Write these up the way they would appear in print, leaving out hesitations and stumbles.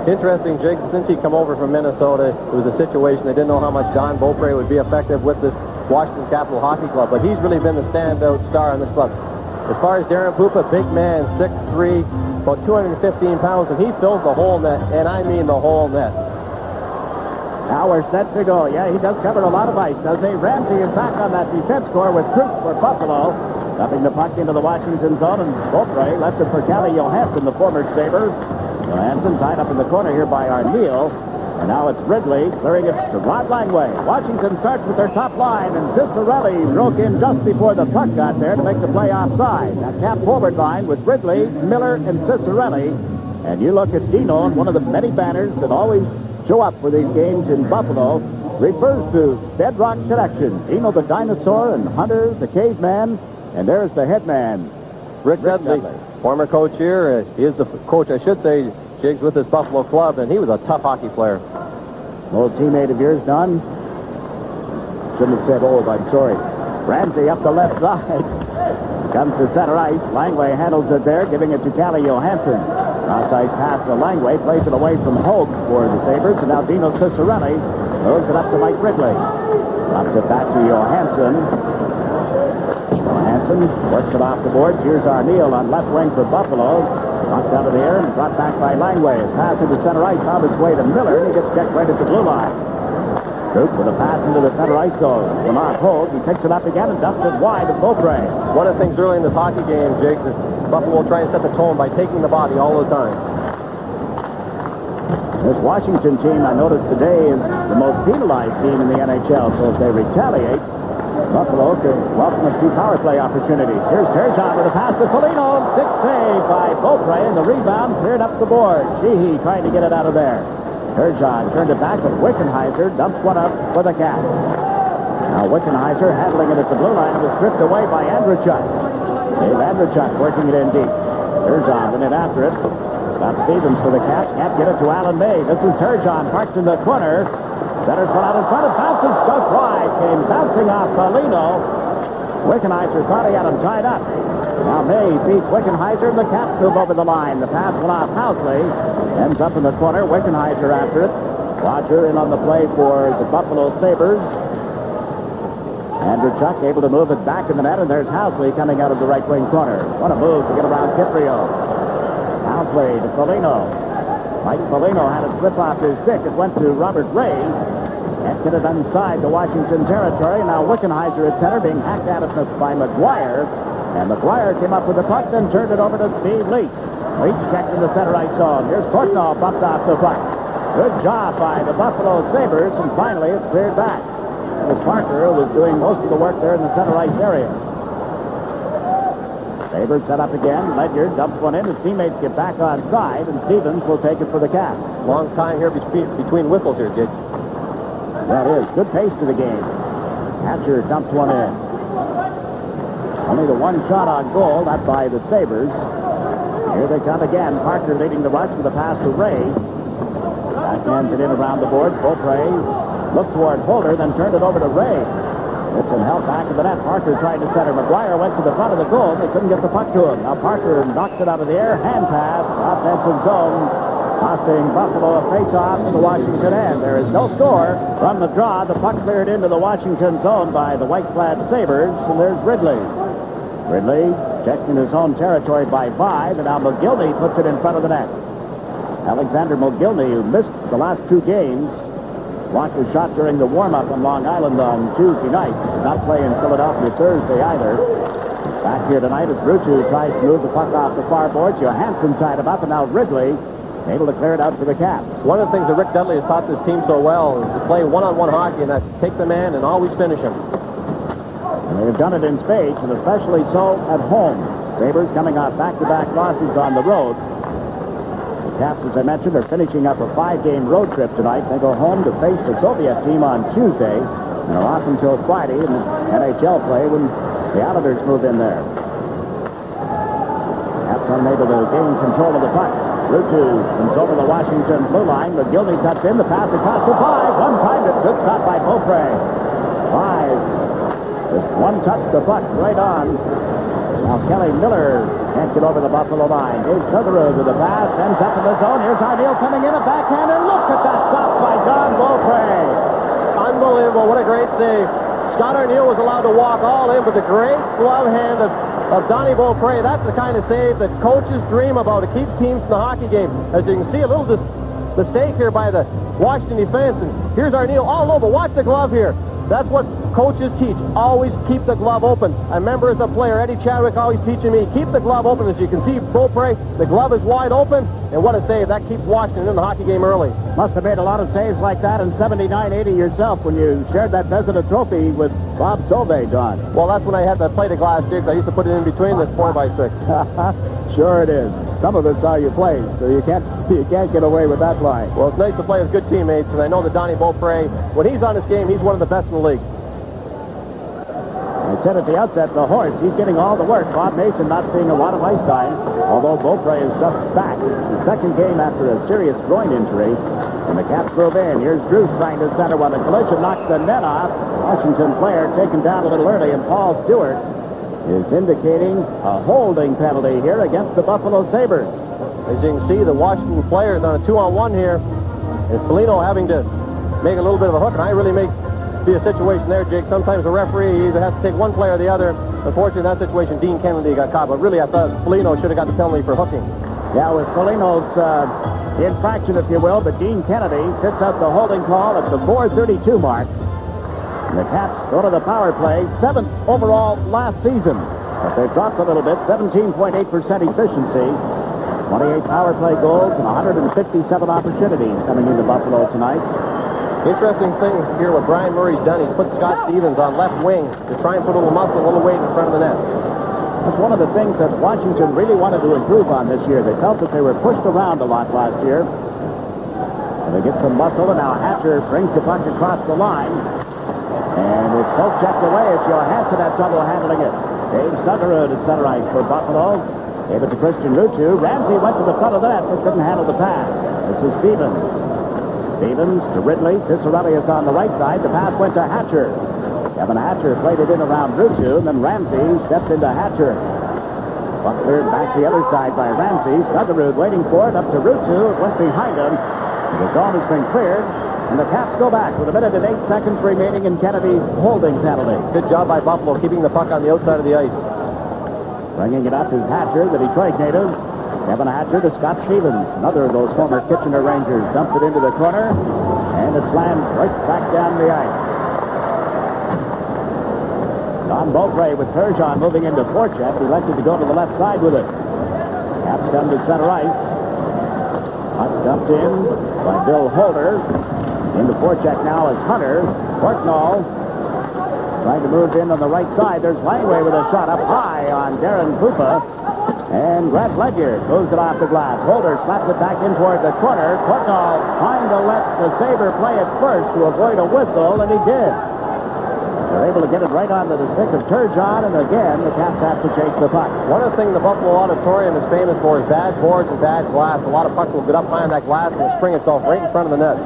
Interesting, Jake, since he come over from Minnesota, it was a situation they didn't know how much Don Beaupre would be effective with this Washington Capitol Hockey Club, but he's really been the standout star in this club. As far as Darren Pupa, big man, 6'3", about 215 pounds, and he fills the whole net, and I mean the whole net. Now we're set to go. Yeah, he does cover a lot of ice, doesn't he? Ramsey is back on that defense score with Cruz for Buffalo. Dumping the puck into the Washington zone, and Beaupre left it for Calle Johansson, the former Sabre. Johansson tied up in the corner here by Arneal. And now it's Ridley clearing it to Rod Langway. Washington starts with their top line, and Ciccarelli broke in just before the puck got there to make the play offside. That cap forward line with Ridley, Miller, and Ciccarelli. And you look at Dino, and one of the many banners that always show up for these games in Buffalo refers to Bedrock Connection. Dino the Dinosaur and Hunter the Caveman, and there's the head man, Rick Dudley. Former coach here. He is the coach, I should say, Jigs, with this Buffalo club, and he was a tough hockey player. Old teammate of yours, Don? Shouldn't have said old, I'm sorry. Ramsey up the left side. Comes to center ice. Langway handles it there, giving it to Calle Johansson. Outside pass to Langway, plays it away from Hogue for the Sabres, and now Dino Ciccarelli moves it up to Mike Ridley. Drops it back to Johansson. Johansson works it off the boards. Here's Arneal on left wing for Buffalo. Knocked out of the air and brought back by Langway. Pass into center ice, found its way to Miller, and he gets checked right at the blue line. Duke with a pass into the center ice zone. Lamont Hogue, he picks it up again and dumps it wide to Beaupre. One of the things early in this hockey game, Jake, is Buffalo will try and set the tone by taking the body all the time. This Washington team, I noticed today, is the most penalized team in the NHL, so if they retaliate, Buffalo could welcome a few power play opportunities. Here's Turgeon with a pass to Foligno. 6 save by Beaupre, and the rebound cleared up the board. Sheehy trying to get it out of there. Turgeon turned it back, but Wickenheiser dumps one up for the Cats. Now Wickenheiser handling it at the blue line. It was stripped away by Andrechuk. Dave Andrechuk working it in deep. Turgeon went in after it. Got Stevens for the Cats. Can't get it to Alan May. This is Turgeon parked in the corner. Centers one out in front. It bounces just wide. Came bouncing off Foligno. Wickenheiser thought he had him tied up. Now May beats Wickenheiser, and the Cats move over the line. The pass went off Housley. Ends up in the corner. Wickenheiser after it. Roger in on the play for the Buffalo Sabres. Andrechuk able to move it back in the net, and there's Housley coming out of the right wing corner. What a move to get around Kiprio. Housley to Foligno. Mike Foligno had it slip off his stick. It went to Robert Ray. Can't get it inside the Washington territory. Now Wickenheiser at center being hacked at it by McGuire. And McGuire came up with the puck, then turned it over to Steve Leach. Leach checked in the center right zone. Here's Portnoy bumped off the puck. Good job by the Buffalo Sabres, and finally it's cleared back. It was Parker who was doing most of the work there in the center right area. Sabres set up again. Ledyard dumps one in. His teammates get back on side, and Stevens will take it for the Cats. Long time here between whistles here, Jake. That is. Good pace to the game. Hatcher dumps one in. Only the one shot on goal, that by the Sabres. Here they come again. Parker leading the rush with a pass to Ray. Backhands it in around the board. Beaupre looked toward Holder, then turned it over to Ray. It's some help back of the net. Parker tried to center. McGuire went to the front of the goal. They couldn't get the puck to him. Now Parker knocks it out of the air. Hand pass. Offensive zone. Costing Buffalo a face-off in the Washington end. There is no score. From the draw, the puck cleared into the Washington zone by the white-clad Sabres. And there's Ridley. Ridley checked in his own territory by 5. And now McGillney puts it in front of the net. Alexander McGillney, who missed the last 2 games, blocked a shot during the warm-up on Long Island on Tuesday night. Did not play in Philadelphia Thursday either. Back here tonight as Rutu tries to move the puck off the far boards. Johansson tied him up, and now Ridley able to clear it out for the Cats. One of the things that Rick Dudley has taught this team so well is to play one-on-one hockey, and that's take the man and always finish him. And they've done it in spades, and especially so at home. Sabres coming off back-to-back losses on the road. The Cats, as I mentioned, are finishing up a 5-game road trip tonight. They go home to face the Soviet team on Tuesday and are off until Friday in NHL play when the Islanders move in there. Cats unable to gain control of the puck. Rutu comes over the Washington blue line. McGillney cuts in. The pass across to 5. One-timed it. Good shot by Beaupre. 5. Just one touch the puck right on Now Kelly Miller can't get over the Buffalo line. Here's Suggerud with the pass, ends up in the zone. Here's Arneal coming in, a backhander. Look at that stop by Don Beaupre. Unbelievable. What a great save. Scott Arneal was allowed to walk all in, but the great glove hand of Donnie Beaupre, that's the kind of save that coaches dream about to keep teams in the hockey game. As you can see, a little mistake here by the Washington defense. And here's Arneal all over. Watch the glove here. That's what coaches teach. Always keep the glove open. I remember as a player, Eddie Chadwick always teaching me, keep the glove open. As you can see, Beaupre, the glove is wide open. And what a save. That keeps Washington in the hockey game early. Must have made a lot of saves like that in 79-80 yourself when you shared that President Trophy with Bob Solvay, Don. Well, that's when I had that plate of glass jigs. I used to put it in between this 4x6. Sure it is. Some of us saw you play, so you can't get away with that line. Well, it's nice to play with good teammates, and I know that Donnie Beaupre, when he's on his game, he's one of the best in the league. I said at the outset, the horse, he's getting all the work. Bob Mason not seeing a lot of ice time, although Beaupre is just back. The second game after a serious groin injury, and the Caps move in. Here's Drews trying to center one. The collision knocks the net off. Washington player taken down a little early, and Paul Stewart is indicating a holding penalty here against the Buffalo Sabres. As you can see, the Washington players on a 2-on-1 here, and Foligno having to make a little bit of a hook, and I really see a situation there, Jake. Sometimes the referee either has to take one player or the other. Unfortunately, in that situation, Dean Kennedy got caught, but really I thought Foligno should have got the penalty for hooking. Yeah, it was Foligno's infraction, if you will, but Dean Kennedy sits out the holding call at the 4:32 mark. And the Caps go to the power play, 7th overall last season. But they've dropped a little bit, 17.8% efficiency. 28 power play goals and 157 opportunities coming into Buffalo tonight. Interesting thing here what Brian Murray's done. He's put Scott Stevens on left wing to try and put a little muscle, a little weight in front of the net. That's one of the things that Washington really wanted to improve on this year. They felt that they were pushed around a lot last year. And they get some muscle, and now Hatcher brings the puck across the line. And it's both checked away as Johansson had trouble handling it. Dave Suggerud at center ice for Buffalo. Gave it to Christian Rucci. Ramsey went to the front of the net, but couldn't handle the pass. This is Stevens. Stevens to Ridley. Ciccarelli is on the right side. The pass went to Hatcher. Kevin Hatcher played it in around Rucci, and then Ramsey stepped into Hatcher. Buckler back the other side by Ramsey. Suggerud waiting for it. Up to Rucci. It went behind him. The zone has been cleared. And the Caps go back with 1 minute and 8 seconds remaining in Kennedy's holding penalty. Good job by Buffalo keeping the puck on the outside of the ice. Bringing it up is Hatcher, the Detroit native. Kevin Hatcher to Scott Stevens, another of those former Kitchener Rangers. Dumps it into the corner, and it slams right back down the ice. Don Beaupre with Turgeon moving into forecheck, elected to go to the left side with it. Caps come to center ice. Puck dumped in by Bill Holder. Into forecheck now is Hunter. Portnoy trying to move in on the right side. There's Langway with a shot up high on Darren Pupa. And Grant Ledyard moves it off the glass. Holder slaps it back in toward the corner. Portnoy trying to let the Sabre play it first to avoid a whistle, and he did. They're able to get it right onto the stick of Turgeon, and again, the Caps have to chase the puck. One of the things the Buffalo Auditorium is famous for is bad boards and bad glass. A lot of pucks will get up behind that glass and spring itself right in front of the net.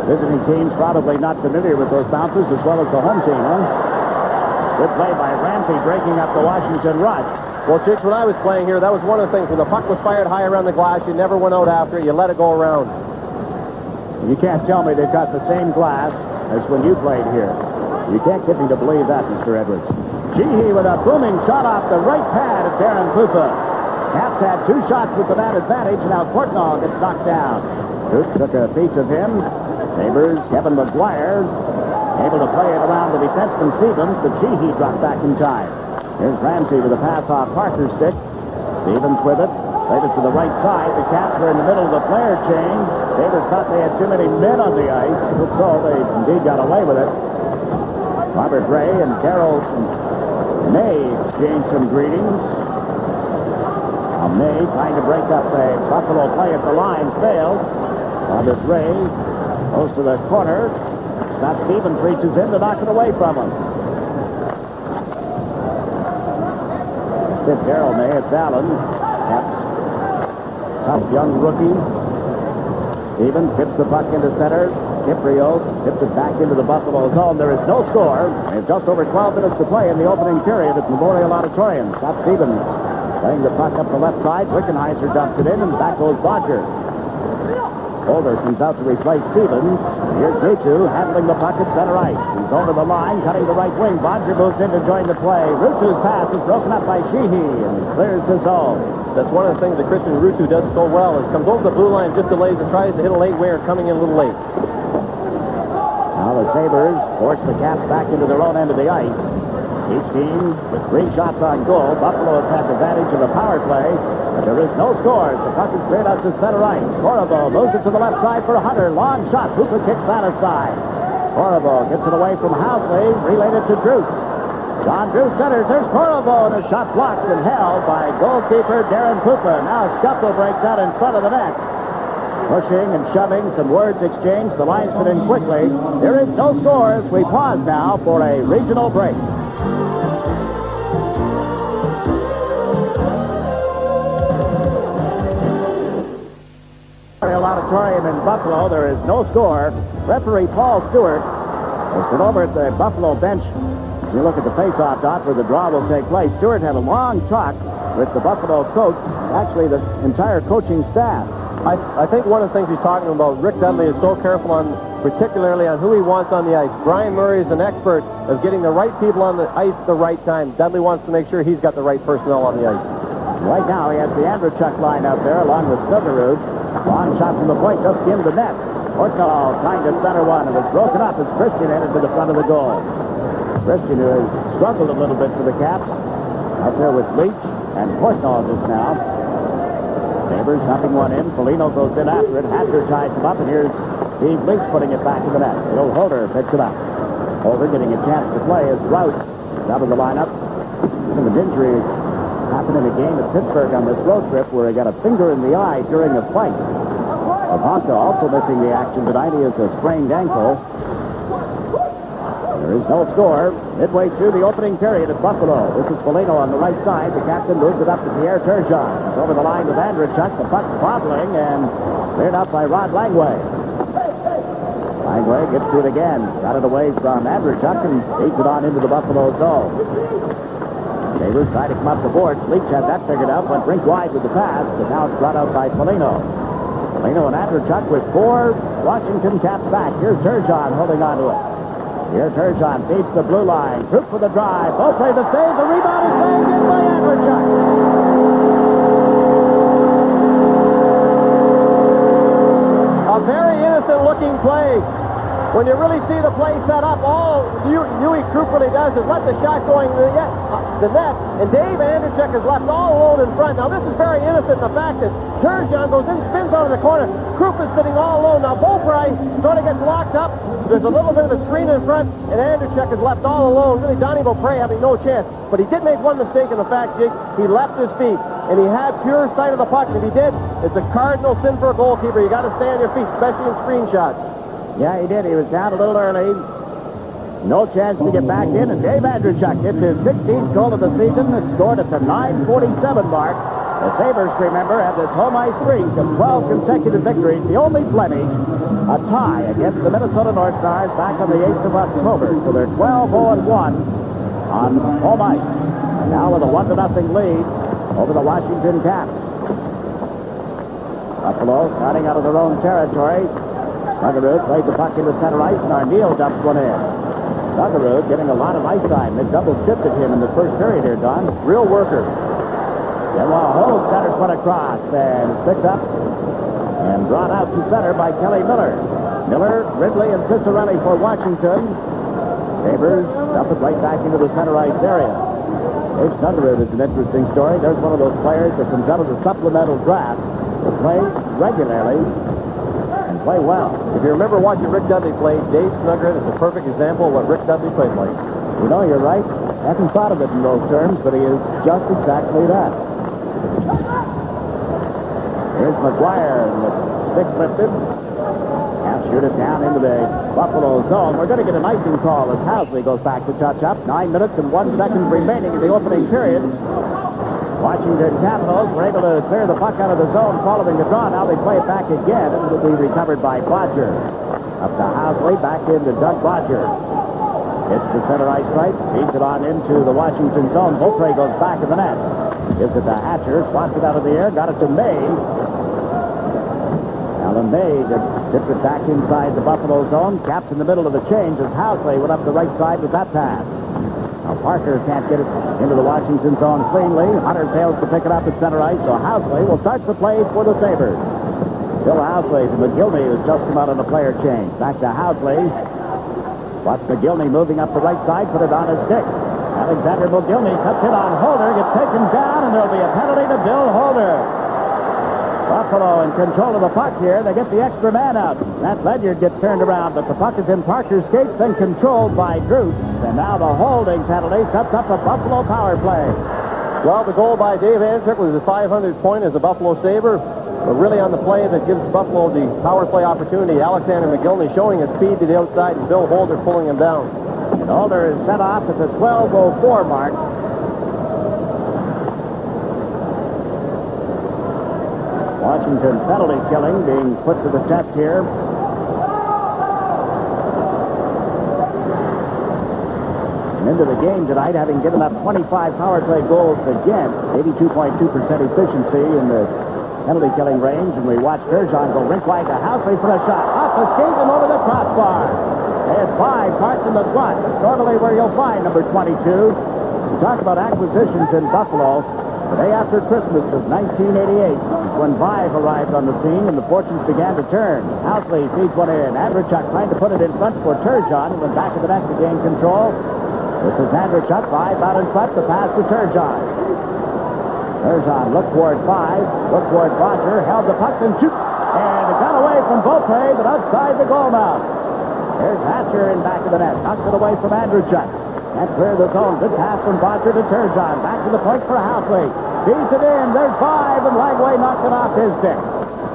Visiting teams probably not familiar with those bounces as well as the home team, huh? Good play by Ramsey breaking up the Washington rush. Well, Chicks, when I was playing here, that was one of the things. When the puck was fired high around the glass, you never went out after it. You let it go around. You can't tell me they've got the same glass as when you played here. You can't get me to believe that, Mr. Edwards. Sheehy with a booming shot off the right pad of Darren Pupa. Caps had 2 shots with the man advantage, and now Portnoy gets knocked down. Duke took a piece of him. Sabres, Kevin McGuire, able to play it around the defenseman Stevens, but Sheehy dropped back in time. Here's Ramsey with a pass off Parker's stick. Stevens with it. Played it to the right side. The Caps were in the middle of the player change. Sabres thought they had too many men on the ice. So they indeed got away with it. Robert Ray and Carroll May exchanged some greetings. Now May trying to break up a Buffalo play at the line failed. Robert Ray goes to the corner. Scott Stevens reaches in to knock it away from him. That's it, Carroll May. It's Allen. Caps. Tough young rookie. Stevens gets the puck into center. Kiprio tipped it back into the Buffalo zone. There is no score. There's just over 12 minutes to play in the opening period at Memorial Auditorium. Scott Stevens playing the puck up the left side. Wickenheiser dumps it in, and back goes Bodger. Holder comes out to replace Stevens. Here's Rutu handling the puck at center ice. He's over the line, cutting the right wing. Bodger moves in to join the play. Rutu's pass is broken up by Sheehy and clears the zone. That's one of the things that Christian Rutu does so well, is comes over the blue line, just delays and tries to hit a late winger coming in a little late. Now the Sabres force the Caps back into their own end of the ice. Each team with 3 shots on goal. Buffalo has had advantage of the power play, but there is no scores. The puck is cleared out to center ice. Corriveau moves it to the left side for Hunter. Long shot. Hooper kicks that aside. Corriveau gets it away from Housley. Relayed it to Druce. John Druce centers. There's Corriveau, and a shot blocked and held by goalkeeper Darren Pupa. Now a scuffle breaks out in front of the net. Pushing and shoving, some words exchanged. The linesman in quickly. There is no scores. We pause now for a regional break. Auditorium in Buffalo. There is no score. Referee Paul Stewart has been over at the Buffalo bench. You look at the face-off dot where the draw will take place. Stewart had a long talk with the Buffalo coach, actually the entire coaching staff. I think one of the things he's talking about, Rick Dudley is so careful on, particularly on who he wants on the ice. Brian Murray is an expert of getting the right people on the ice at the right time. Dudley wants to make sure he's got the right personnel on the ice. Right now he has the Andrechuk line out there along with Silverwood. Long shot from the point, just skimmed the net. Portnoy trying to center one. It was broken up as Christian entered to the front of the goal. Christian, who has struggled a little bit for the Caps, out there with Leach and Portnoy just now. Sabres dumping one in. Foligno goes in after it. Hatcher ties him up, and here's Steve Leach putting it back in the net. Bill Holder picks it up. Holder getting a chance to play as Rouse out of the lineup. Some injury happened in a game at Pittsburgh on this road trip where he got a finger in the eye during a fight. Ivanka also missing the action tonight. He has a sprained ankle. There is no score. Midway through the opening period at Buffalo. This is Foligno on the right side. The captain moves it up to Pierre Turgeon. It's over the line with Andrechuk. The puck bobbling and cleared out by Rod Langway. Langway gets to it again. Got it away from Andrechuk and feeds it on into the Buffalo zone. Sabres try to come up the boards. Leach had that figured out. Went rink wide with the pass, but now it's brought out by Foligno. Foligno and Andrechuk with 4 Washington Caps back. Here's Turgeon holding on to it. Here Turgeon feeds the blue line. Troop for the drive. Both play the save. The rebound is saved in by Andrechuk. A very innocent-looking play. When you really see the play set up, all Huey Cruperly does is let the shot go in the net, and Dave Andrechuk is left all alone in front. Now, this is very innocent in the fact that Turgeon goes in, spins out of the corner. Krupp is sitting all alone. Now, Beaupre sort of gets locked up. There's a little bit of a screen in front, and Andrechuk is left all alone. Really, Donnie Beaupre having no chance. But he did make one mistake in the fact, Jake, he left his feet, and he had pure sight of the puck. And if he did, it's a cardinal sin for a goalkeeper. You got to stay on your feet, especially in screen shots. Yeah, he did. He was down a little early. No chance to get back in, and Dave Andrechuk hits his 16th goal of the season. It scored at the 9:47 mark. The Sabres, remember, have this home ice streak of 12 consecutive victories. The only blemish, a tie against the Minnesota North Stars back on the 8th of October. So they're 12-0-1 on home ice. And now with a 1-0 lead over the Washington Caps. Buffalo starting out of their own territory. Suggerud plays the puck into center ice, and Arneal dumps one in. Suggerud getting a lot of ice time. They double-shifted him in the first period here, Don. Real worker. Benoit Hogue centers one across, and picked up and brought out to center by Kelly Miller. Miller, Ridley, and Cicerelli for Washington. Sabres dump it right back into the center ice area. Dave Suggerud is an interesting story. There's one of those players that comes out of the supplemental draft that plays regularly and play well. If you remember watching Rick Dudley play, Dave Suggerud is a perfect example of what Rick Dudley played like. You know, you're right. I haven't thought of it in those terms, but he is just exactly that. Here's McGuire, and the stick lifted. Caps shoot it down into the Buffalo zone. We're going to get an icing call as Housley goes back to touch up. 9 minutes and 1 second remaining in the opening period. Washington Capitals were able to clear the puck out of the zone following the draw. Now they play it back again. It will be recovered by Bodger. Up to Housley, back into Doug Bodger. Hits the center ice stripe, feeds it on into the Washington zone. Beaupre goes back of the net. Gives it to Hatcher, swats it out of the air, got it to May. Alan May tipped it back inside the Buffalo zone. Capped in the middle of the change as Housley went up the right side with that pass. Now Parker can't get it into the Washington zone cleanly. Hunter fails to pick it up at center ice, so Housley will start the play for the Sabres. Bill Housley to McGillney, who's just come out on a player change. Back to Housley. Watch McGillney moving up the right side, put it on his stick. Alexander McGillney cuts it on Holder, gets taken down, and there'll be a penalty to Bill Holder. Buffalo in control of the puck here. They get the extra man out. Matt Ledyard gets turned around, but the puck is in Parker's skates, then controlled by Druce. And now the holding penalty sets up a Buffalo power play. Well, the goal by Dave Andrick was his 500th point as a Buffalo Sabre. But really on the play that gives Buffalo the power play opportunity, Alexander McGillney showing his speed to the outside and Bill Holder pulling him down. And Holder is set off at the 12:04 mark. Washington penalty killing being put to the test here. And into the game tonight, having given up 25 power play goals again, 82.2% efficiency in the penalty killing range, and we watch Turgeon go rink wide to Housley for a shot. Off the skate and over the crossbar. They had 5 parts in the front. That's normally where you'll find number 22. We talk about acquisitions in Buffalo. The day after Christmas of 1988 when Vive arrived on the scene and the fortunes began to turn. Housley feeds one in. Andrechuk trying to put it in front for Turgeon. He went back to the net to gain control. This is Andrechuk. Vive out in front. The pass to Turgeon. Turgeon looked toward 5. Looked toward Bodger. Held the puck and shoot. And it got away from Beaupre, but outside the goal mouth. There's Hatcher in back of the net. Knocks it away from Andrechuk. Can't clear the zone. Good pass from Bodger to Turgeon. Back to the point for Housley. Feeds it in. There's 5, and Langway knocks it off his stick.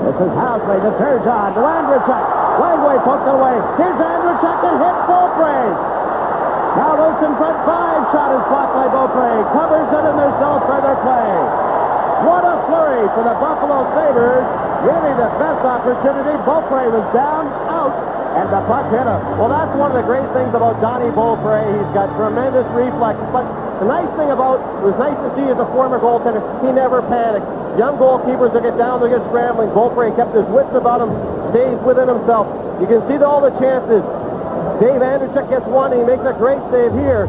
This is Housley to Turgeon to Andrechuk. Langway pokes it away. Here's Andrechuk and hits Beaupre. Now loose in front. 5 shot is blocked by Beaupre. Covers it, and there's no further play. What a flurry for the Buffalo Sabres. Really the best opportunity. Beaupre was down, out, and the puck hit him. Well, that's one of the great things about Donnie Beaupre. He's got tremendous reflexes. But the nice thing about, it was nice to see as a former goaltender, he never panicked. Young goalkeepers that get down, they get scrambling. Beaupre kept his wits about him, stays within himself. You can see all the chances. Dave Andrechuk gets one, and he makes a great save here.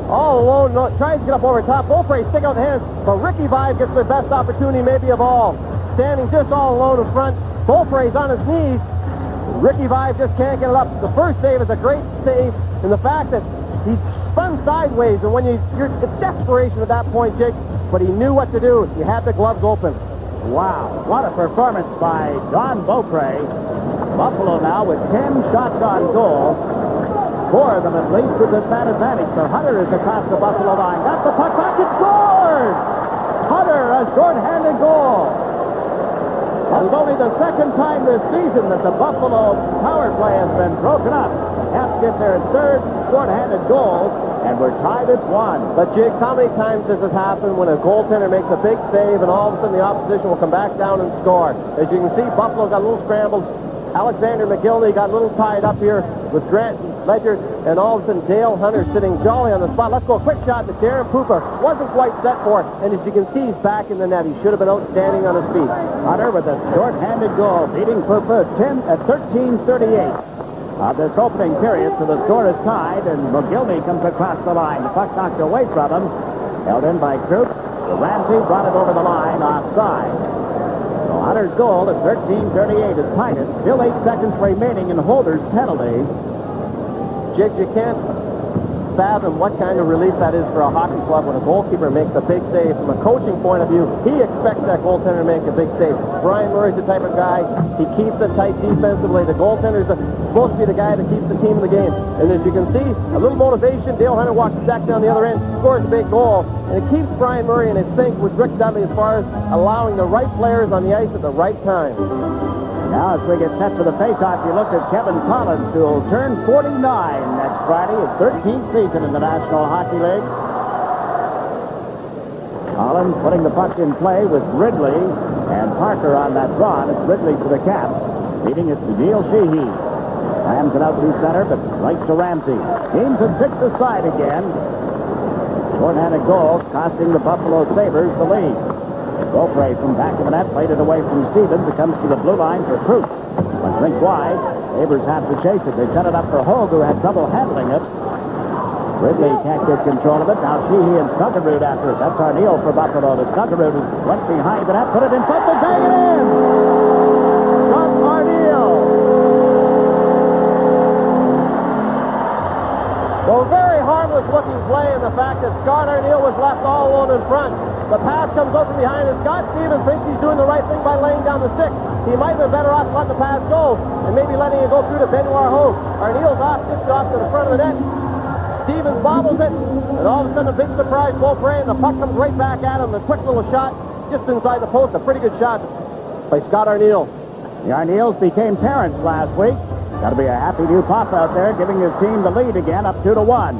All alone, tries to get up over top. Beaupre stick out the hands, but Ricky Vive gets the best opportunity maybe of all. Standing just all alone in front. Beaupre's on his knees. Ricky Vive just can't get it up. The first save is a great save in the fact that he spun sideways, and when you're it's desperation at that point, Jake, but he knew what to do. He had the gloves open. Wow, what a performance by Don Beaupre. Buffalo now with 10 shots on goal. 4 of them at least with this man advantage. So Hunter is across the Buffalo line. Got the puck back and scored! Hunter, a short-handed goal. It's only the second time this season that the Buffalo power play has been broken up. Caps get their third short-handed goal, and we're tied at 1. But, Jake, how many times does this happen when a goaltender makes a big save and all of a sudden the opposition will come back down and score? As you can see, Buffalo got a little scrambled. Alexander McGillney got a little tied up here with Grant Ledyard, and all of a sudden Dale Hunter sitting jolly on the spot. Let's go, a quick shot that Darren Pupa wasn't quite set for, and as you can see, he's back in the net. He should have been outstanding on his feet. Hunter with a short-handed goal, beating Pupa at 13:38 of this opening period, so the score is tied, and McGillney comes across the line. The puck knocked away from him, held in by Krupp. Ramsey brought it over the line offside. So Hunter's goal at 13:38 is tied it. Still 8 seconds remaining in Holder's penalty. Jake, you can't fathom what kind of relief that is for a hockey club when a goalkeeper makes a big save. From a coaching point of view, he expects that goaltender to make a big save. Brian Murray's the type of guy, he keeps it tight defensively. The goaltender's supposed to be the guy that keeps the team in the game. And as you can see, a little motivation. Dale Hunter walks back down the other end, scores a big goal, and it keeps Brian Murray in his sync with Rick Dudley as far as allowing the right players on the ice at the right time. Now, as we get set for the face-off, you look at Kevin Collins, who will turn 49 next Friday, his 13th season in the National Hockey League. Collins putting the puck in play with Ridley and Parker on that draw. It's Ridley for the Caps. Leading it to Neil Sheehy. Slams it out to center, but right to Ramsey. Aims and sticks aside again. Short-handed goal, costing the Buffalo Sabres the lead. Beaupre from back of the net, played it away from Stevens. It comes to the blue line for Cruz. But rink wide, Sabres have to chase it. They set it up for Hogue, who had trouble handling it. Ridley can't get control of it. Now Sheehy and Snuggerud after it. That's Arneal for Buffalo. The Snuggerud went behind the net, put it in front, to bang it in! From Arneal. Well, very harmless-looking play in the fact that Scott Arneal was left all alone in front. The pass comes over behind, and Scott Stevens thinks he's doing the right thing by laying down the stick. He might have been better off letting the pass go and maybe letting it go through to Benoit Hogue. Arneal's off, gets off to the front of the net. Stevens bobbles it, and all of a sudden a big surprise, Beaupre, and the puck comes right back at him. A quick little shot just inside the post. A pretty good shot by Scott Arneal. The Arneals became parents last week. Got to be a happy new pop out there, giving his team the lead again, up 2-1.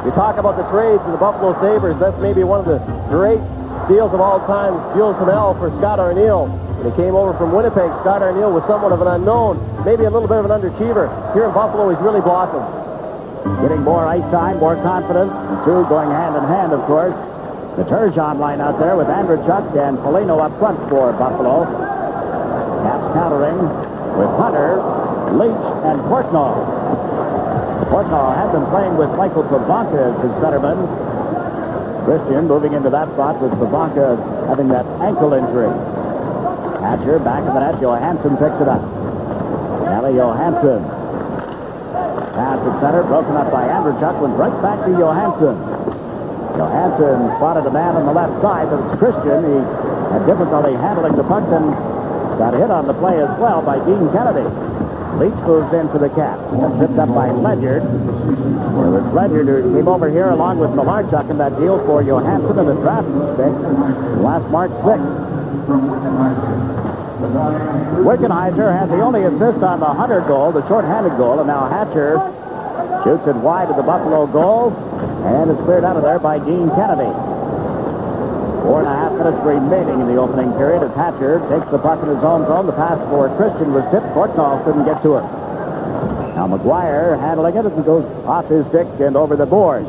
You talk about the trades for the Buffalo Sabres. That's maybe one of the great deals of all time. Jules Hamel for Scott Arneal. When he came over from Winnipeg, Scott Arneal was somewhat of an unknown, maybe a little bit of an underachiever. Here in Buffalo, he's really blossomed. Getting more ice time, more confidence. The two going hand in hand, of course. The Turgeon line out there with Andrechuk and Foligno up front for Buffalo. Caps countering with Hunter, Leach, and Portnoy. Portnoy had been playing with Michael Pivonka as his centerman. Christian moving into that spot with Pivonka having that ankle injury. Hatcher back in the net. Johansson picks it up. Ellie Johansson. Pass at center, broken up by Andrechuk, went right back to Johansson. Johansson spotted a man on the left side, but it's Christian. He had difficulty handling the puck and got hit on the play as well by Dean Kennedy. Leach moves in for the Caps. That's picked up by Ledyard. It was Ledyard who came over here along with Malarchuk in that deal for Johansson and the draft pick last March 6th. Wickenheiser has the only assist on the Hunter goal, the short-handed goal, and now Hatcher shoots it wide of the Buffalo goal, and it's cleared out of there by Dean Kennedy. 4.5 minutes remaining in the opening period as Hatcher takes the puck in his own zone. The pass for Christian was tipped. Portnoy couldn't get to it. Now McGuire handling it as it goes off his stick and over the board.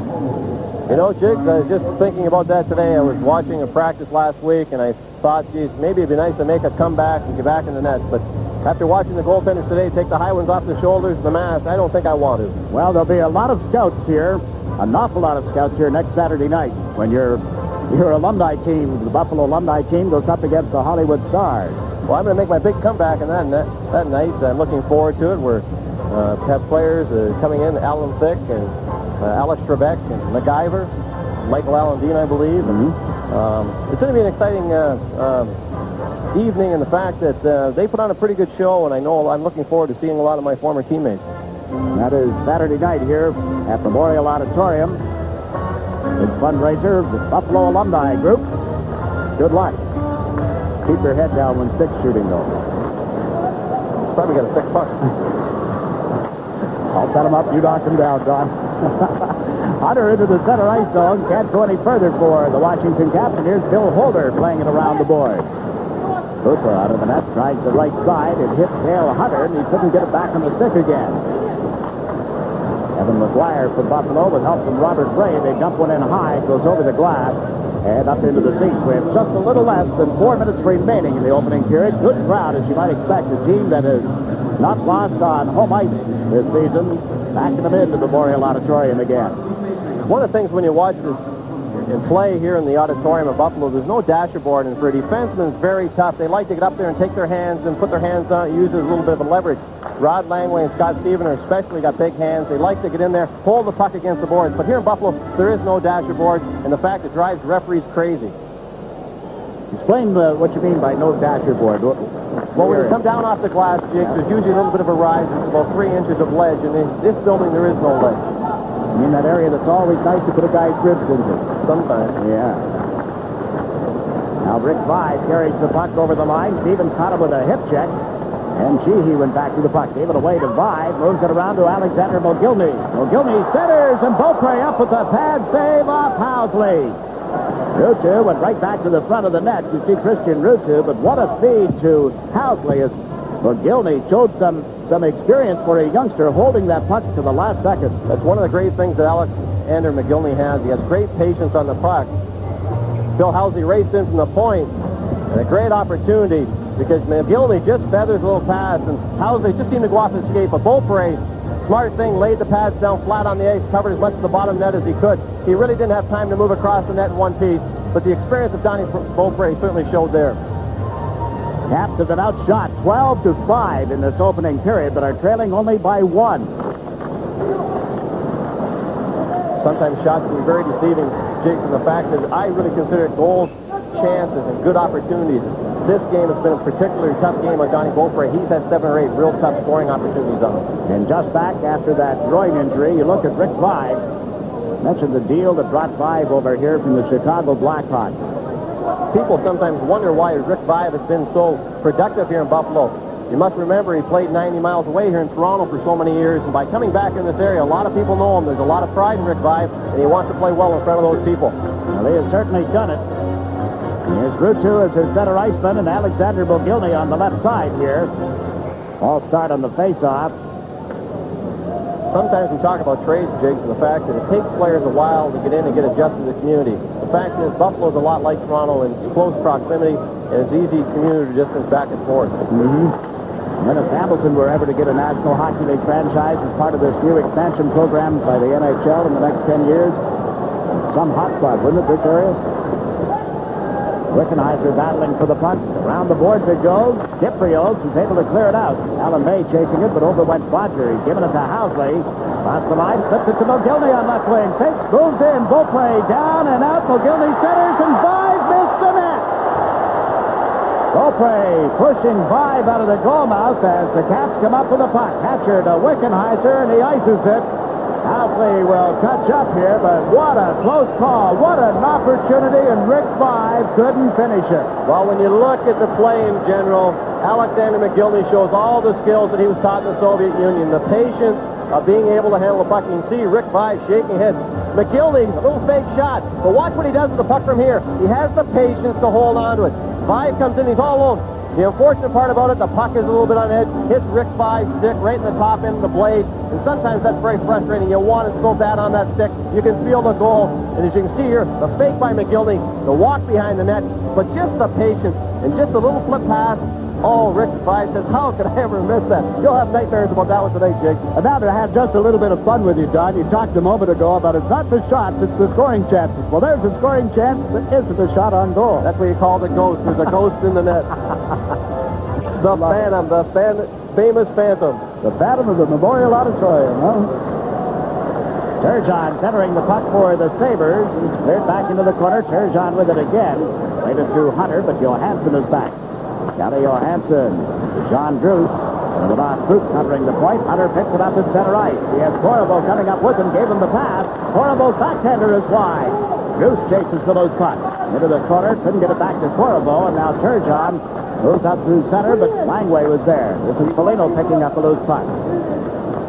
You know, Jiggs, I was just thinking about that today. I was watching a practice last week, and I thought, geez, maybe it'd be nice to make a comeback and get back in the net. But after watching the goaltenders today take the high ones off the shoulders and the mask, I don't think I want to. Well, there'll be a lot of scouts here, an awful lot of scouts here next Saturday night when your alumni team, the Buffalo alumni team, goes up against the Hollywood Stars. Well, I'm going to make my big comeback in that night. I'm looking forward to it. We're have players coming in, Alan Thicke and Alex Trebek and MacGyver, Michael Allen-Dean, I believe. And, it's going to be an exciting evening in the fact that they put on a pretty good show, and I know I'm looking forward to seeing a lot of my former teammates. That is Saturday night here at Memorial Auditorium. Big fundraiser, the Buffalo Alumni Group. Good luck. Keep your head down when stick shooting, though. Probably got a sick puck. I'll set him up. You knock him down, Don. Hunter into the center ice zone. Can't go any further for the Washington Caps. And here's Bill Holder playing it around the board. Cooper out of the net, tries the right side. It hits Dale Hunter, and he couldn't get it back on the stick again. Evan McGuire from Buffalo with help from Robert Ray. They dump one in high, goes over the glass, and up into the seats. We have just a little less than 4 minutes remaining in the opening period. Good crowd, as you might expect. A team that has not lost on home ice this season, backing them into Memorial Auditorium again. One of the things when you watch this in play here in the auditorium of Buffalo, there's no dasher board, and for a defenseman, it's very tough. They like to get up there and take their hands and put their hands on it, use it as a little bit of a leverage. Rod Langway and Scott Stevens especially got big hands. They like to get in there, hold the puck against the boards. But here in Buffalo, there is no dasher board, and the fact it drives referees crazy. Explain what you mean by no dasher board. Well, when you come down off the glass, Jake, there's usually a little bit of a rise. It's about 3 inches of ledge, and in this building, there is no ledge. You mean that area that's always nice to put a guy's ribs into? Sometimes. Yeah. Now Rick Vise carries the puck over the line. Stevens caught him with a hip check. And Sheehy went back to the puck. Gave it away to Vise. Moves it around to Alexander Mogilny. Mogilny centers, and Beaupre up with a pad save off Housley. Rutu went right back to the front of the net. You see Christian Rutu, but what a feed to Housley as Mogilny showed some some experience for a youngster holding that puck to the last second. That's one of the great things that Alexander McGillney has. He has great patience on the puck. Phil Housley raced in from the point, and a great opportunity because McGillney just feathers a little pass, and Housley just seemed to go off his skate, but Beaupre, smart thing, laid the pads down flat on the ice, covered as much of the bottom net as he could. He really didn't have time to move across the net in one piece, but the experience of Donnie Beaupre certainly showed there. Caps have been outshot 12-5 in this opening period, but are trailing only by 1. Sometimes shots can be very deceiving, Jake, and the fact is I really consider goals, chances, and good opportunities. This game has been a particularly tough game on Donnie Beaupre. He's had 7 or 8 real tough scoring opportunities on him. And just back after that groin injury, you look at Rick Vive. Mentioned the deal that brought Vive over here from the Chicago Blackhawks. People sometimes wonder why Rick Vive has been so productive here in Buffalo. You must remember he played 90 miles away here in Toronto for so many years, and by coming back in this area, a lot of people know him. There's a lot of pride in Rick Vive, and he wants to play well in front of those people. Well, he has certainly done it. Here's Rutu as his center iceman, and Alexander McGillney on the left side here. All start on the face-off. Sometimes we talk about trades, Jake, and the fact that it takes players a while to get in and get adjusted to the community. The fact is, Buffalo's a lot like Toronto in close proximity, and it's easy commuter distance back and forth. And if Hamilton were ever to get a National Hockey League franchise as part of this new expansion program by the NHL in the next 10 years, some hotspot, wouldn't it, this area? Wickenheiser battling for the puck. Around the boards it goes. Kiprios is able to clear it out. Alan May chasing it, but over went Bodger. He's given it to Housley. Across the line, slips it to McGillney on left wing. Takes, moves in. Beaupre down and out. McGillney centers, and Vive missed the net. Beaupre pushing Vive out of the goal mouth as the Caps come up with the puck. Catcher to Wickenheiser, and he ices it. Housley will touch up here, but what a close call. What an opportunity, and Rick Vive couldn't finish it. Well, when you look at the play in general, Alexander McGillney shows all the skills that he was taught in the Soviet Union, the patience of being able to handle the puck. You can see Rick Vive shaking his head. McGillney, a little fake shot, but watch what he does with the puck from here. He has the patience to hold on to it. Vive comes in, he's all alone. The unfortunate part about it, the puck is a little bit on edge, hits Rick Vive's stick right in the top end of the blade, and sometimes that's very frustrating. You want it so bad on that stick. You can feel the goal, and as you can see here, the fake by McGillney, the walk behind the net, but just the patience, and just a little flip pass. Oh, Rick Vive says, how could I ever miss that? You'll have nightmares about that one today, Jake. And now to have just a little bit of fun with you, Don. You talked a moment ago about it's not the shots, it's the scoring chances. Well, there's a scoring chance that isn't a shot on goal. That's what you call the ghost. There's a ghost in the net. The Phantom, the famous Phantom. The Phantom of the Memorial Auditorium, huh? Turgeon centering the puck for the Sabres. He's cleared back into the corner. Turgeon with it again. Played it to Hunter, but Johansson is back. Johnny Johansson, John Druce, and with Druce covering the point. Hunter picks it up in center ice. He has Corriveau coming up with him, gave him the pass. Corriveau's backhander is wide. Druce chases the loose puck. Into the corner, couldn't get it back to Corriveau, and now Turgeon moves up through center, but Langway was there. This is Foligno picking up the loose puck.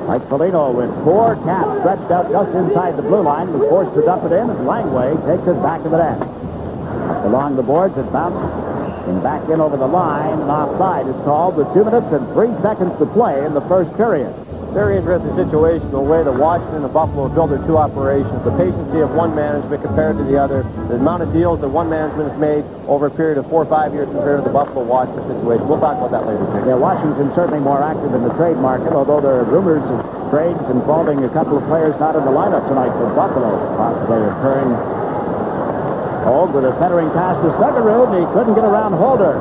Mike Foligno with 4 Caps stretched out just inside the blue line, was forced to dump it in, and Langway takes it back to the net. Up along the boards, it bounced. And back in over the line, and offside is called with 2 minutes and 3 seconds to play in the first period. Very interesting situation, the way that Washington and Buffalo build their 2 operations. The patience of one management compared to the other. The amount of deals that one management has made over a period of 4 or 5 years compared to the Buffalo-Washington situation. We'll talk about that later. Yeah, Washington's certainly more active in the trade market, although there are rumors of trades involving a couple of players not in the lineup tonight for Buffalo, possibly occurring. Hold with a centering pass to Stuggerud, and he couldn't get around Holder.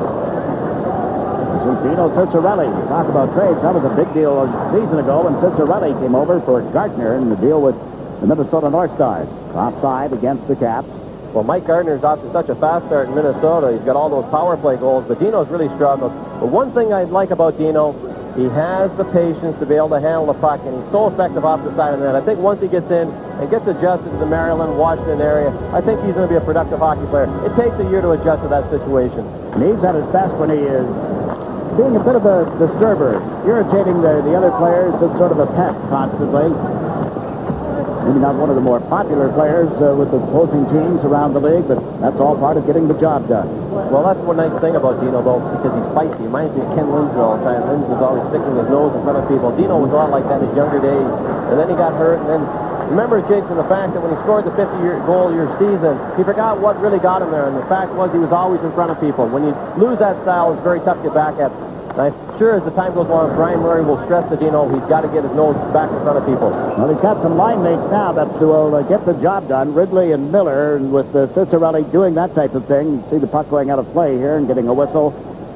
This is Dino Ciccarelli. We talk about trades. That was a big deal a season ago when Ciccarelli came over for Gardner in the deal with the Minnesota North Stars. Offside against the Caps. Well, Mike Gardner's off to such a fast start in Minnesota. He's got all those power play goals, but Dino's really struggled. But one thing I like about Dino, he has the patience to be able to handle the puck, and he's so effective off the side of the net. I think once he gets in and gets adjusted to the Maryland, Washington area, I think he's going to be a productive hockey player. It takes a year to adjust to that situation. And he's at his best when he is being a bit of a disturber, irritating the other players, just sort of a pest constantly. Maybe not one of the more popular players with the opposing teams around the league, but that's all part of getting the job done. Well, that's one nice thing about Dino, though, because he's feisty. He reminds me of Ken Lindsay all the time. Lindsay's always sticking his nose in front of people. Dino was a lot like that in his younger days. And then he got hurt. And then remember, Jason, the fact that when he scored the 50-goal-year season, he forgot what really got him there. And the fact was he was always in front of people. When you lose that style, it's very tough to get back at. And I'm sure as the time goes on, Brian Murray will stress to Dino he's got to get his nose back in front of people. Well, he's got some line mates now that will get the job done. Ridley and Miller, and with Cicerelli doing that type of thing. You see the puck going out of play here and getting a whistle.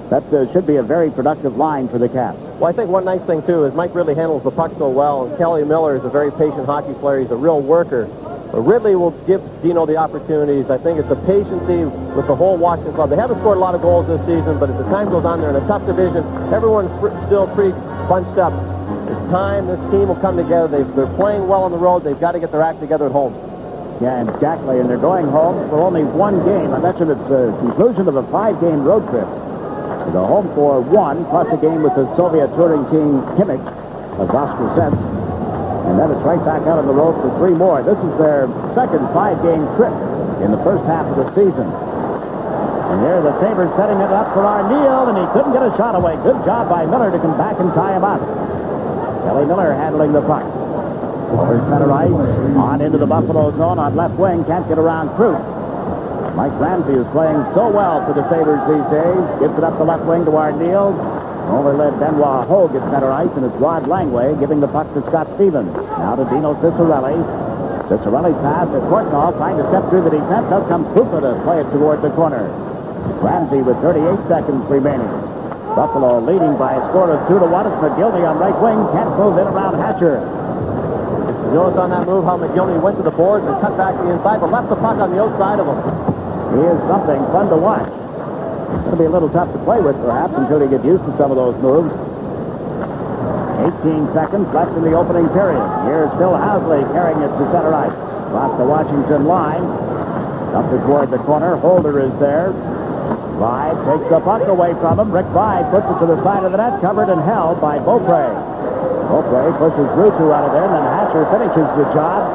That should be a very productive line for the Caps. Well, I think one nice thing, too, is Mike Ridley handles the puck so well, and Kelly Miller is a very patient hockey player. He's a real worker. But Ridley will give Dino the opportunities. I think it's the patience with the whole Washington club. They haven't scored a lot of goals this season, but as the time goes on, they're in a tough division. Everyone's still pretty bunched up. It's time this team will come together. They're playing well on the road. They've got to get their act together at home. Yeah, exactly. And they're going home for only one game. I mentioned it's the conclusion of a 5-game road trip. They go home for one, plus a game with the Soviet touring team Kimmich of Voskressensk. And then it's right back out on the road for 3 more. This is their second 5-game trip in the first half of the season. And here the Sabres setting it up for Arneal, and he couldn't get a shot away. Good job by Miller to come back and tie him up. Kelly Miller handling the puck. Over center ice, on into the Buffalo zone on left wing. Can't get around Cruz. Mike Ramsey is playing so well for the Sabres these days. Gives it up the left wing to Arneal. Overled Benoit Hogue at center ice, and it's Rod Langway giving the puck to Scott Stevens. Now to Dino Cicerelli. Cicerelli's pass at Kortnall, trying to step through the defense. Out comes Pupa to play it toward the corner. Ramsey with 38 seconds remaining. Buffalo leading by a score of 2-1. It's McGillney on right wing. Can't move in around Hatcher. You notice on that move how McGillney went to the boards and cut back to the inside, but left the puck on the outside of him. He is something fun to watch. It's going to be a little tough to play with, perhaps, until he gets used to some of those moves. 18 seconds left in the opening period. Here's Phil Housley carrying it to center ice. Across the Washington line. Up toward the corner. Holder is there. Vide takes the puck away from him. Rick Vide puts it to the side of the net, covered and held by Beaupre. Beaupre pushes Rutu out of there, and then Hatcher finishes the job.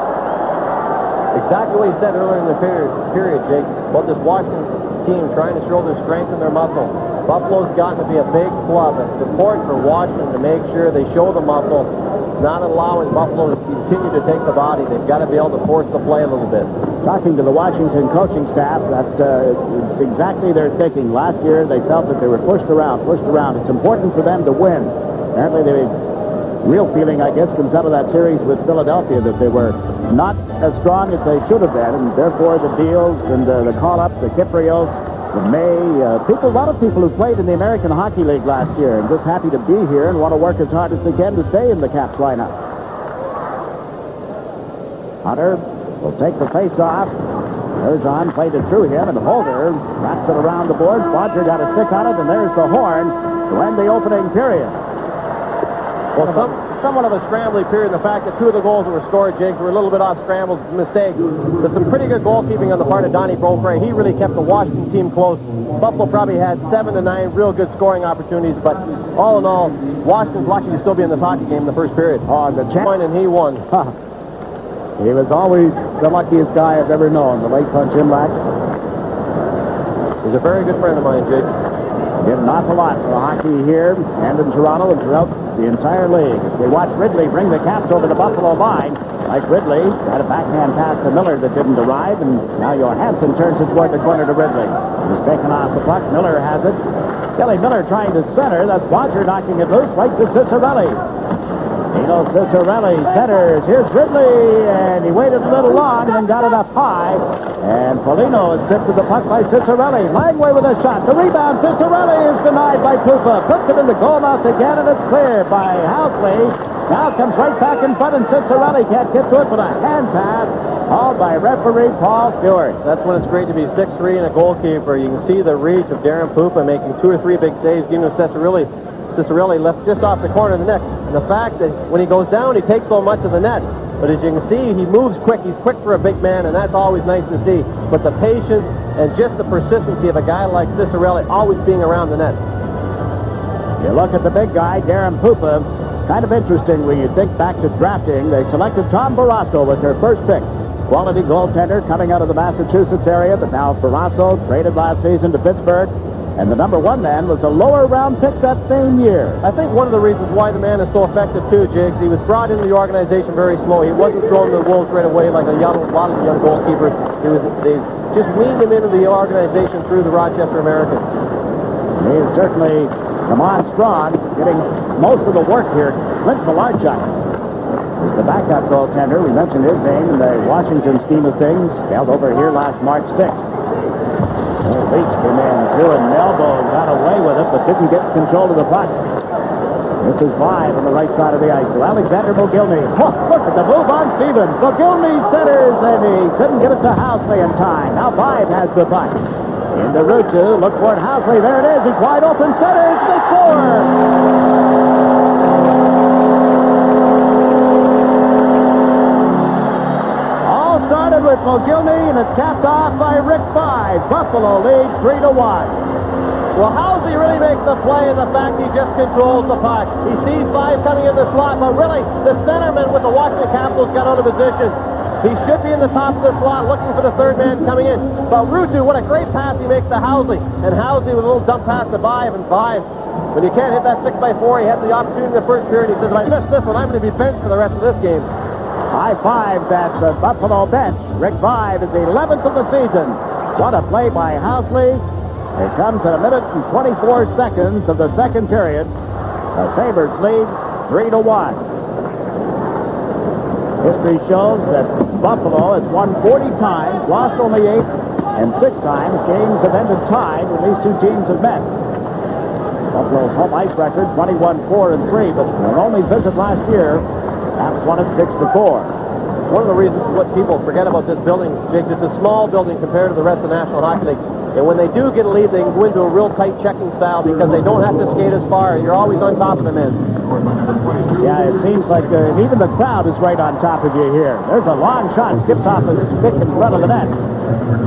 Exactly what he said earlier in the period, Jake, about this Washington team trying to show their strength and their muscle. Buffalo's gotten to be a big club. It's important for Washington to make sure they show the muscle, not allowing Buffalo to continue to take the body. They've got to be able to force the play a little bit. Talking to the Washington coaching staff, that's exactly their thinking. Last year, they felt that they were pushed around. It's important for them to win. Apparently, the real feeling, I guess, comes out of that series with Philadelphia, that they were not as strong as they should have been, and therefore the deals and the call-ups, the Kiprios, the May, a lot of people who played in the American Hockey League last year and just happy to be here and want to work as hard as they can to stay in the Caps lineup. Hunter will take the face-off. Erzon played it through him, and Holder wraps it around the board. Bodger got a stick on it, and there's the horn to end the opening period. Well, somewhat of a scrambly period. The fact that 2 of the goals that were scored, Jake, were a little bit off scrambles, mistakes. There's some pretty good goalkeeping on the part of Donnie Beaupre. He really kept the Washington team close. Buffalo probably had 7 to 9 real good scoring opportunities, but all in all, Washington's lucky to still be in this hockey game in the first period. Oh, the champion, and he won. He was always the luckiest guy I've ever known, the late Punch Imlach. He's a very good friend of mine, Jake. Did an awful lot for hockey here and in Toronto and throughout the entire league. As we watch Ridley bring the Caps over the Buffalo line. Mike Ridley had a backhand pass to Miller that didn't arrive, and now Johansson turns it toward the corner to Ridley. He's taken off the puck. Miller has it. Kelly Miller trying to center. That's Bodger knocking it loose right to Cicerelli. Dino Cicerelli centers. Here's Ridley, and he waited a little long and then got it up high. And Foligno is tipped to the puck by Cicerelli. Langway with a shot. The rebound. Cicerelli is denied by Pupa. Puts it in the goal mouth again, and it's cleared by Housley. Now comes right back in front, and Cicerelli can't get to it with a hand pass. Called by referee Paul Stewart. That's when it's great to be 6'3" and a goalkeeper. You can see the reach of Darren Pupa making 2 or 3 big saves. Dino Cicerelli left just off the corner of the net. And the fact that when he goes down, he takes so much of the net. But as you can see, he moves quick. He's quick for a big man, and that's always nice to see. But the patience and just the persistency of a guy like Cicerelli always being around the net. You look at the big guy, Darren Pupa. Kind of interesting when you think back to drafting. They selected Tom Barrasso with their first pick. Quality goaltender coming out of the Massachusetts area, but now Barrasso traded last season to Pittsburgh. And the number 1 man was a lower round pick that same year. I think one of the reasons why the man is so effective too, Jigs, he was brought into the organization very slow. He wasn't thrown to the wolves right away like a lot of the young goalkeepers. They just weaned him into the organization through the Rochester Americans. He's certainly come on strong, getting most of the work here. Clint Malarchuk is the backup goaltender. We mentioned his name in the Washington scheme of things. Held over here last March 6th. Leach came in, drew an elbow, got away with it, but didn't get control of the puck. This is Vive on the right side of the ice to Alexander Mogilny. Oh, look at the move on Stevens. Mogilny centers, and he couldn't get it to Housley in time. Now Vive has the puck. Into Rutu, look for it, Housley. There it is. He's wide open, centers, they score! With Mogilny, and it's capped off by Rick Vive. Buffalo leads 3-1. Well, Housley really makes the play, and the fact he just controls the puck. He sees Vive coming in the slot, but really, the centerman with the Washington Capitals got out of position. He should be in the top of the slot looking for the third man coming in. But Rutu, what a great pass he makes to Housley. And Housley with a little dump pass to Vive, and Vive, when you can't hit that 6x4, he had the opportunity in the first period. He says, if I miss this one, I'm going to be benched for the rest of this game. High five at the Buffalo bench. Rick Vive is the 11th of the season. What a play by Housley. It comes at 1 minute and 24 seconds of the second period. The Sabres lead 3-1. History shows that Buffalo has won 40 times, lost only 8, and 6 times games have ended tied when these two teams have met. Buffalo's home ice record 21-4-3, but their only visit last year, Caps won it 6-4. One of the reasons what people forget about this building, Jake, it's a small building compared to the rest of the National Hockey League. And when they do get a lead, they can go into a real tight checking style because they don't have to skate as far. You're always on top of the men. Yeah, it seems like even the crowd is right on top of you here. There's a long shot. Skips off his stick in front of the net.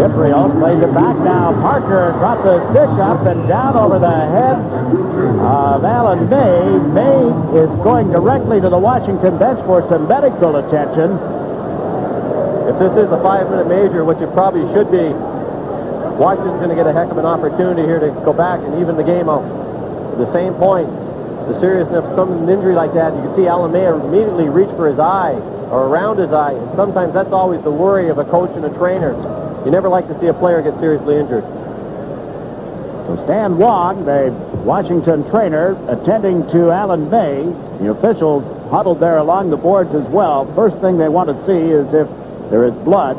Gabriel plays it back now. Parker dropped the stick up and down over the head of Alan May. May is going directly to the Washington bench for some medical attention. If this is a 5-minute major, which it probably should be, Washington's going to get a heck of an opportunity here to go back and even the game out. At the same point, the seriousness of some injury like that, you can see Alan May immediately reach for his eye or around his eye. And sometimes that's always the worry of a coach and a trainer. You never like to see a player get seriously injured. So Stan Wong, the Washington trainer, attending to Alan May. The officials huddled there along the boards as well. First thing they want to see is if there is blood.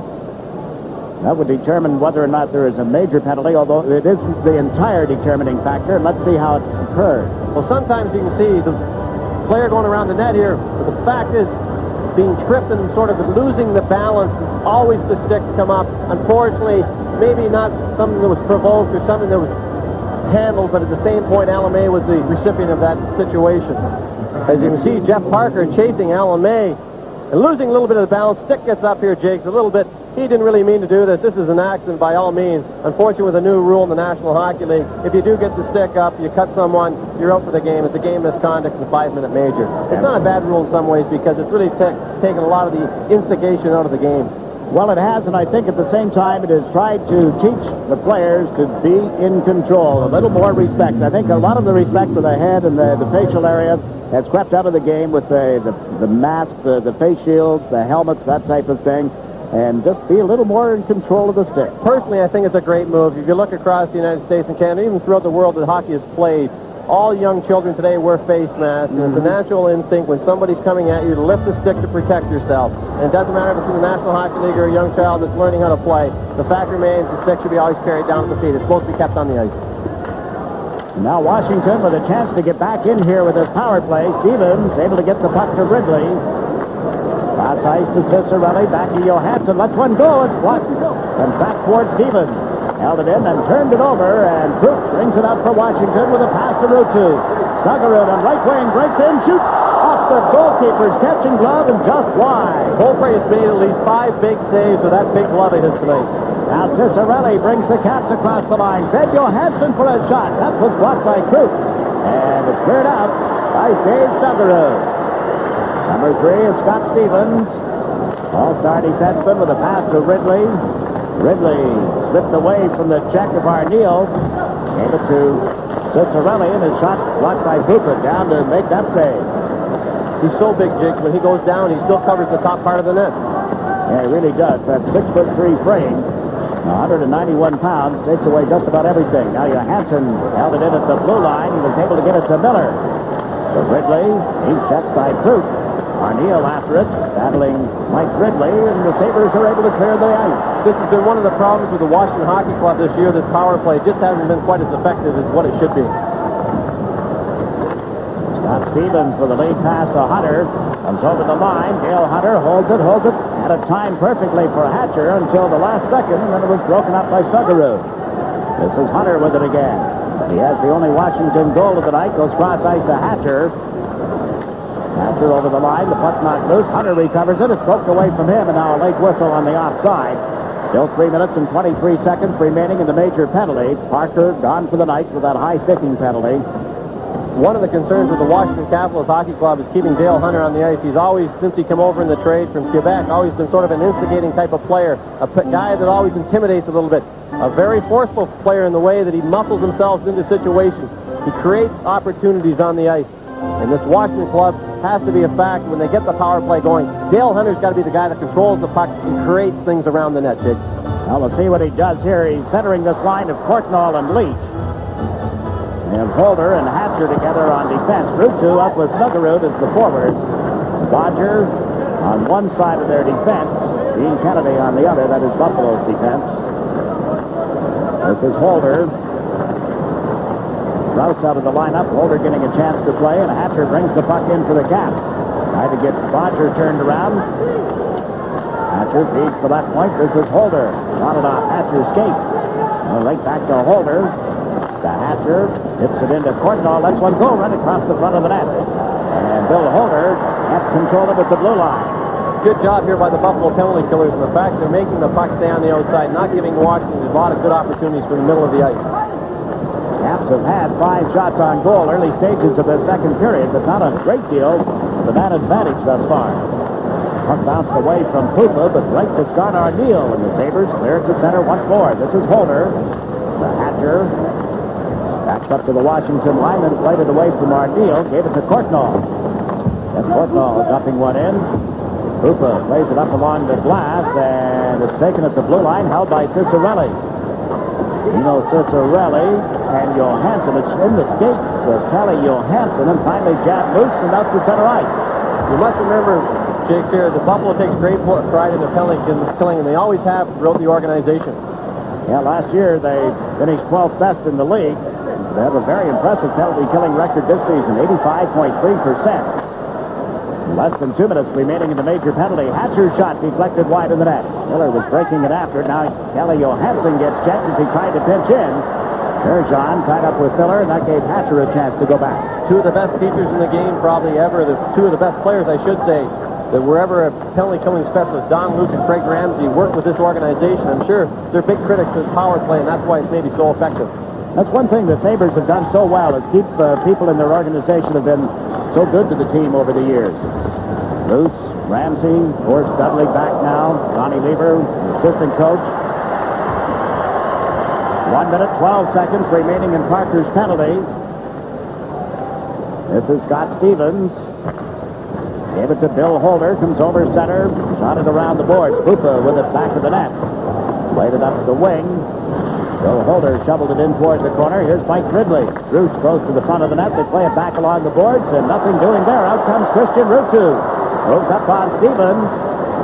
That would determine whether or not there is a major penalty, although it isn't the entire determining factor. Let's see how it occurred. Well, sometimes you can see the player going around the net here, but the fact is, being tripped and sort of losing the balance, always the sticks come up. Unfortunately, maybe not something that was provoked or something that was handled, but at the same point, Alan May was the recipient of that situation. As you can see, Jeff Parker chasing Alan May and losing a little bit of the balance. Stick gets up here, Jakes, a little bit. He didn't really mean to do this. This is an accident by all means. Unfortunately, with a new rule in the National Hockey League, if you do get the stick up, you cut someone, you're out for the game. It's a game misconduct in a 5-minute major. It's not a bad rule in some ways because it's really taken a lot of the instigation out of the game. Well, it has, and I think at the same time it has tried to teach the players to be in control, a little more respect. I think a lot of the respect for the head and the facial area has crept out of the game with the masks, the face shields, the helmets, that type of thing, and just be a little more in control of the stick. Personally, I think it's a great move. If you look across the United States and Canada, even throughout the world that hockey is played, all young children today wear face masks, and it's a natural instinct when somebody's coming at you to lift the stick to protect yourself. And it doesn't matter if it's in the National Hockey League or a young child that's learning how to play. The fact remains the stick should be always carried down at the feet. It's supposed to be kept on the ice. Now Washington with a chance to get back in here with his power play. Stevens able to get the puck to Ridley. Cross ice to Cicerelli, back to Johansson. Lets one go. It's blocked. And back towards Stevens. Held it in and turned it over, and Proof brings it up for Washington with a pass to Rutu. Sugarud on right wing, breaks in, shoots off the goalkeeper's catching glove and just wide. Beaupre has made at least 5 big saves with that big glove of his tonight. Now Cicerelli brings the Caps across the line. Fed Johansson for a shot. That was blocked by Proof. And it's cleared out by Dave Sugarud. Number 3 is Scott Stevens. All-star defenseman with a pass to Ridley. Ridley slipped away from the check of Arneal. Gave it to Cicerelli, and his shot blocked by Pupa. Down to make that save. He's so big, Jake. When he goes down, he still covers the top part of the net. Yeah, he really does. That 6'3" frame, 191 pounds, takes away just about everything. Now Johansson held it in at the blue line. He was able to get it to Miller. To Ridley, he's checked by Fruit. Arneal after it, battling Mike Ridley, and the Sabres are able to clear the ice. This has been one of the problems with the Washington Hockey Club this year. This power play just hasn't been quite as effective as what it should be. Scott Stevens with a lead pass to Hunter. Comes over the line. Dale Hunter holds it. Had it timed perfectly for Hatcher until the last second, and then it was broken up by Stuggerud. This is Hunter with it again. He has the only Washington goal of the night. Goes cross ice to Hatcher. Hatcher over the line. The puck knocked loose. Hunter recovers it. It's poked away from him, and now a late whistle on the offside. Still 3 minutes and 23 seconds remaining in the major penalty. Parker gone for the night with that high sticking penalty. One of the concerns with the Washington Capitals Hockey Club is keeping Dale Hunter on the ice. He's always, since he came over in the trade from Quebec, always been sort of an instigating type of player, a guy that always intimidates a little bit, a very forceful player in the way that he muscles himself into situations. He creates opportunities on the ice. And this Washington club has to be a fact when they get the power play going. Dale Hunter's got to be the guy that controls the puck and creates things around the net, Jake. Well, we'll see what he does here. He's centering this line of Courtnall and Leach. And Holder and Hatcher together on defense. Rutu up with Stuggerud as the forwards. Bodger on one side of their defense. Dean Kennedy on the other. That is Buffalo's defense. This is Holder. Rouse out of the lineup. Holder getting a chance to play, and Hatcher brings the puck in for the Caps. Trying to get Bodger turned around. Hatcher feeds to that point. This is Holder. Wanted off Hatcher's skate. Right back to Holder. The Hatcher hits it into Courtnall. Lets one go right across the front of the net. And Bill Holder has control of it at the blue line. Good job here by the Buffalo penalty killers. And the fact they're making the puck stay on the outside, not giving Washington a lot of good opportunities from the middle of the ice. Caps have had 5 shots on goal early stages of the second period, but not a great deal of an advantage thus far. Puck bounced away from Pupa, but right to Scott Arneal, and the Sabres cleared to center once more. This is Holder. The Hatcher backs up to the Washington lineman, played it away from Arneal, gave it to Courtnall. And Courtnall dumping one in. Pupa plays it up along the glass, and it's taken at the blue line, held by Cicerelli. Cicerelli and Johansson. It's in the skates of Kelly Johansson, and finally jabbed loose and out to center ice. You must remember, Jake, here, the Buffalo takes great pride in their penalty killing, and they always have throughout the organization. Yeah, last year they finished 12th best in the league. They have a very impressive penalty killing record this season, 85.3%. Less than 2 minutes remaining in the major penalty. Hatcher's shot deflected wide of the net. Miller was breaking it after. Now Kelly Johansson gets checked as he tried to pinch in. Bergeron tied up with Miller, and that gave Hatcher a chance to go back. Two of the best features in the game probably ever. The two of the best players, I should say, that wherever a penalty killing specialist, Don Luke and Craig Ramsey, worked with this organization. I'm sure they're big critics of power play, and that's why it's maybe so effective. That's one thing the Sabres have done so well, is keep people in their organization have been so good to the team over the years. Luce, Ramsey, Horst Dudley back now. Ronnie Lever, assistant coach. 1 minute, 12 seconds remaining in Parker's penalty. This is Scott Stevens. Gave it to Bill Holder. Comes over center. Shot it around the boards. Pupa with it back of the net. Played it up the wing. Bill Holder shoveled it in towards the corner. Here's Mike Ridley. Roos close to the front of the net. They play it back along the boards, and nothing doing there. Out comes Christian Rutu. Moves up on Stevens.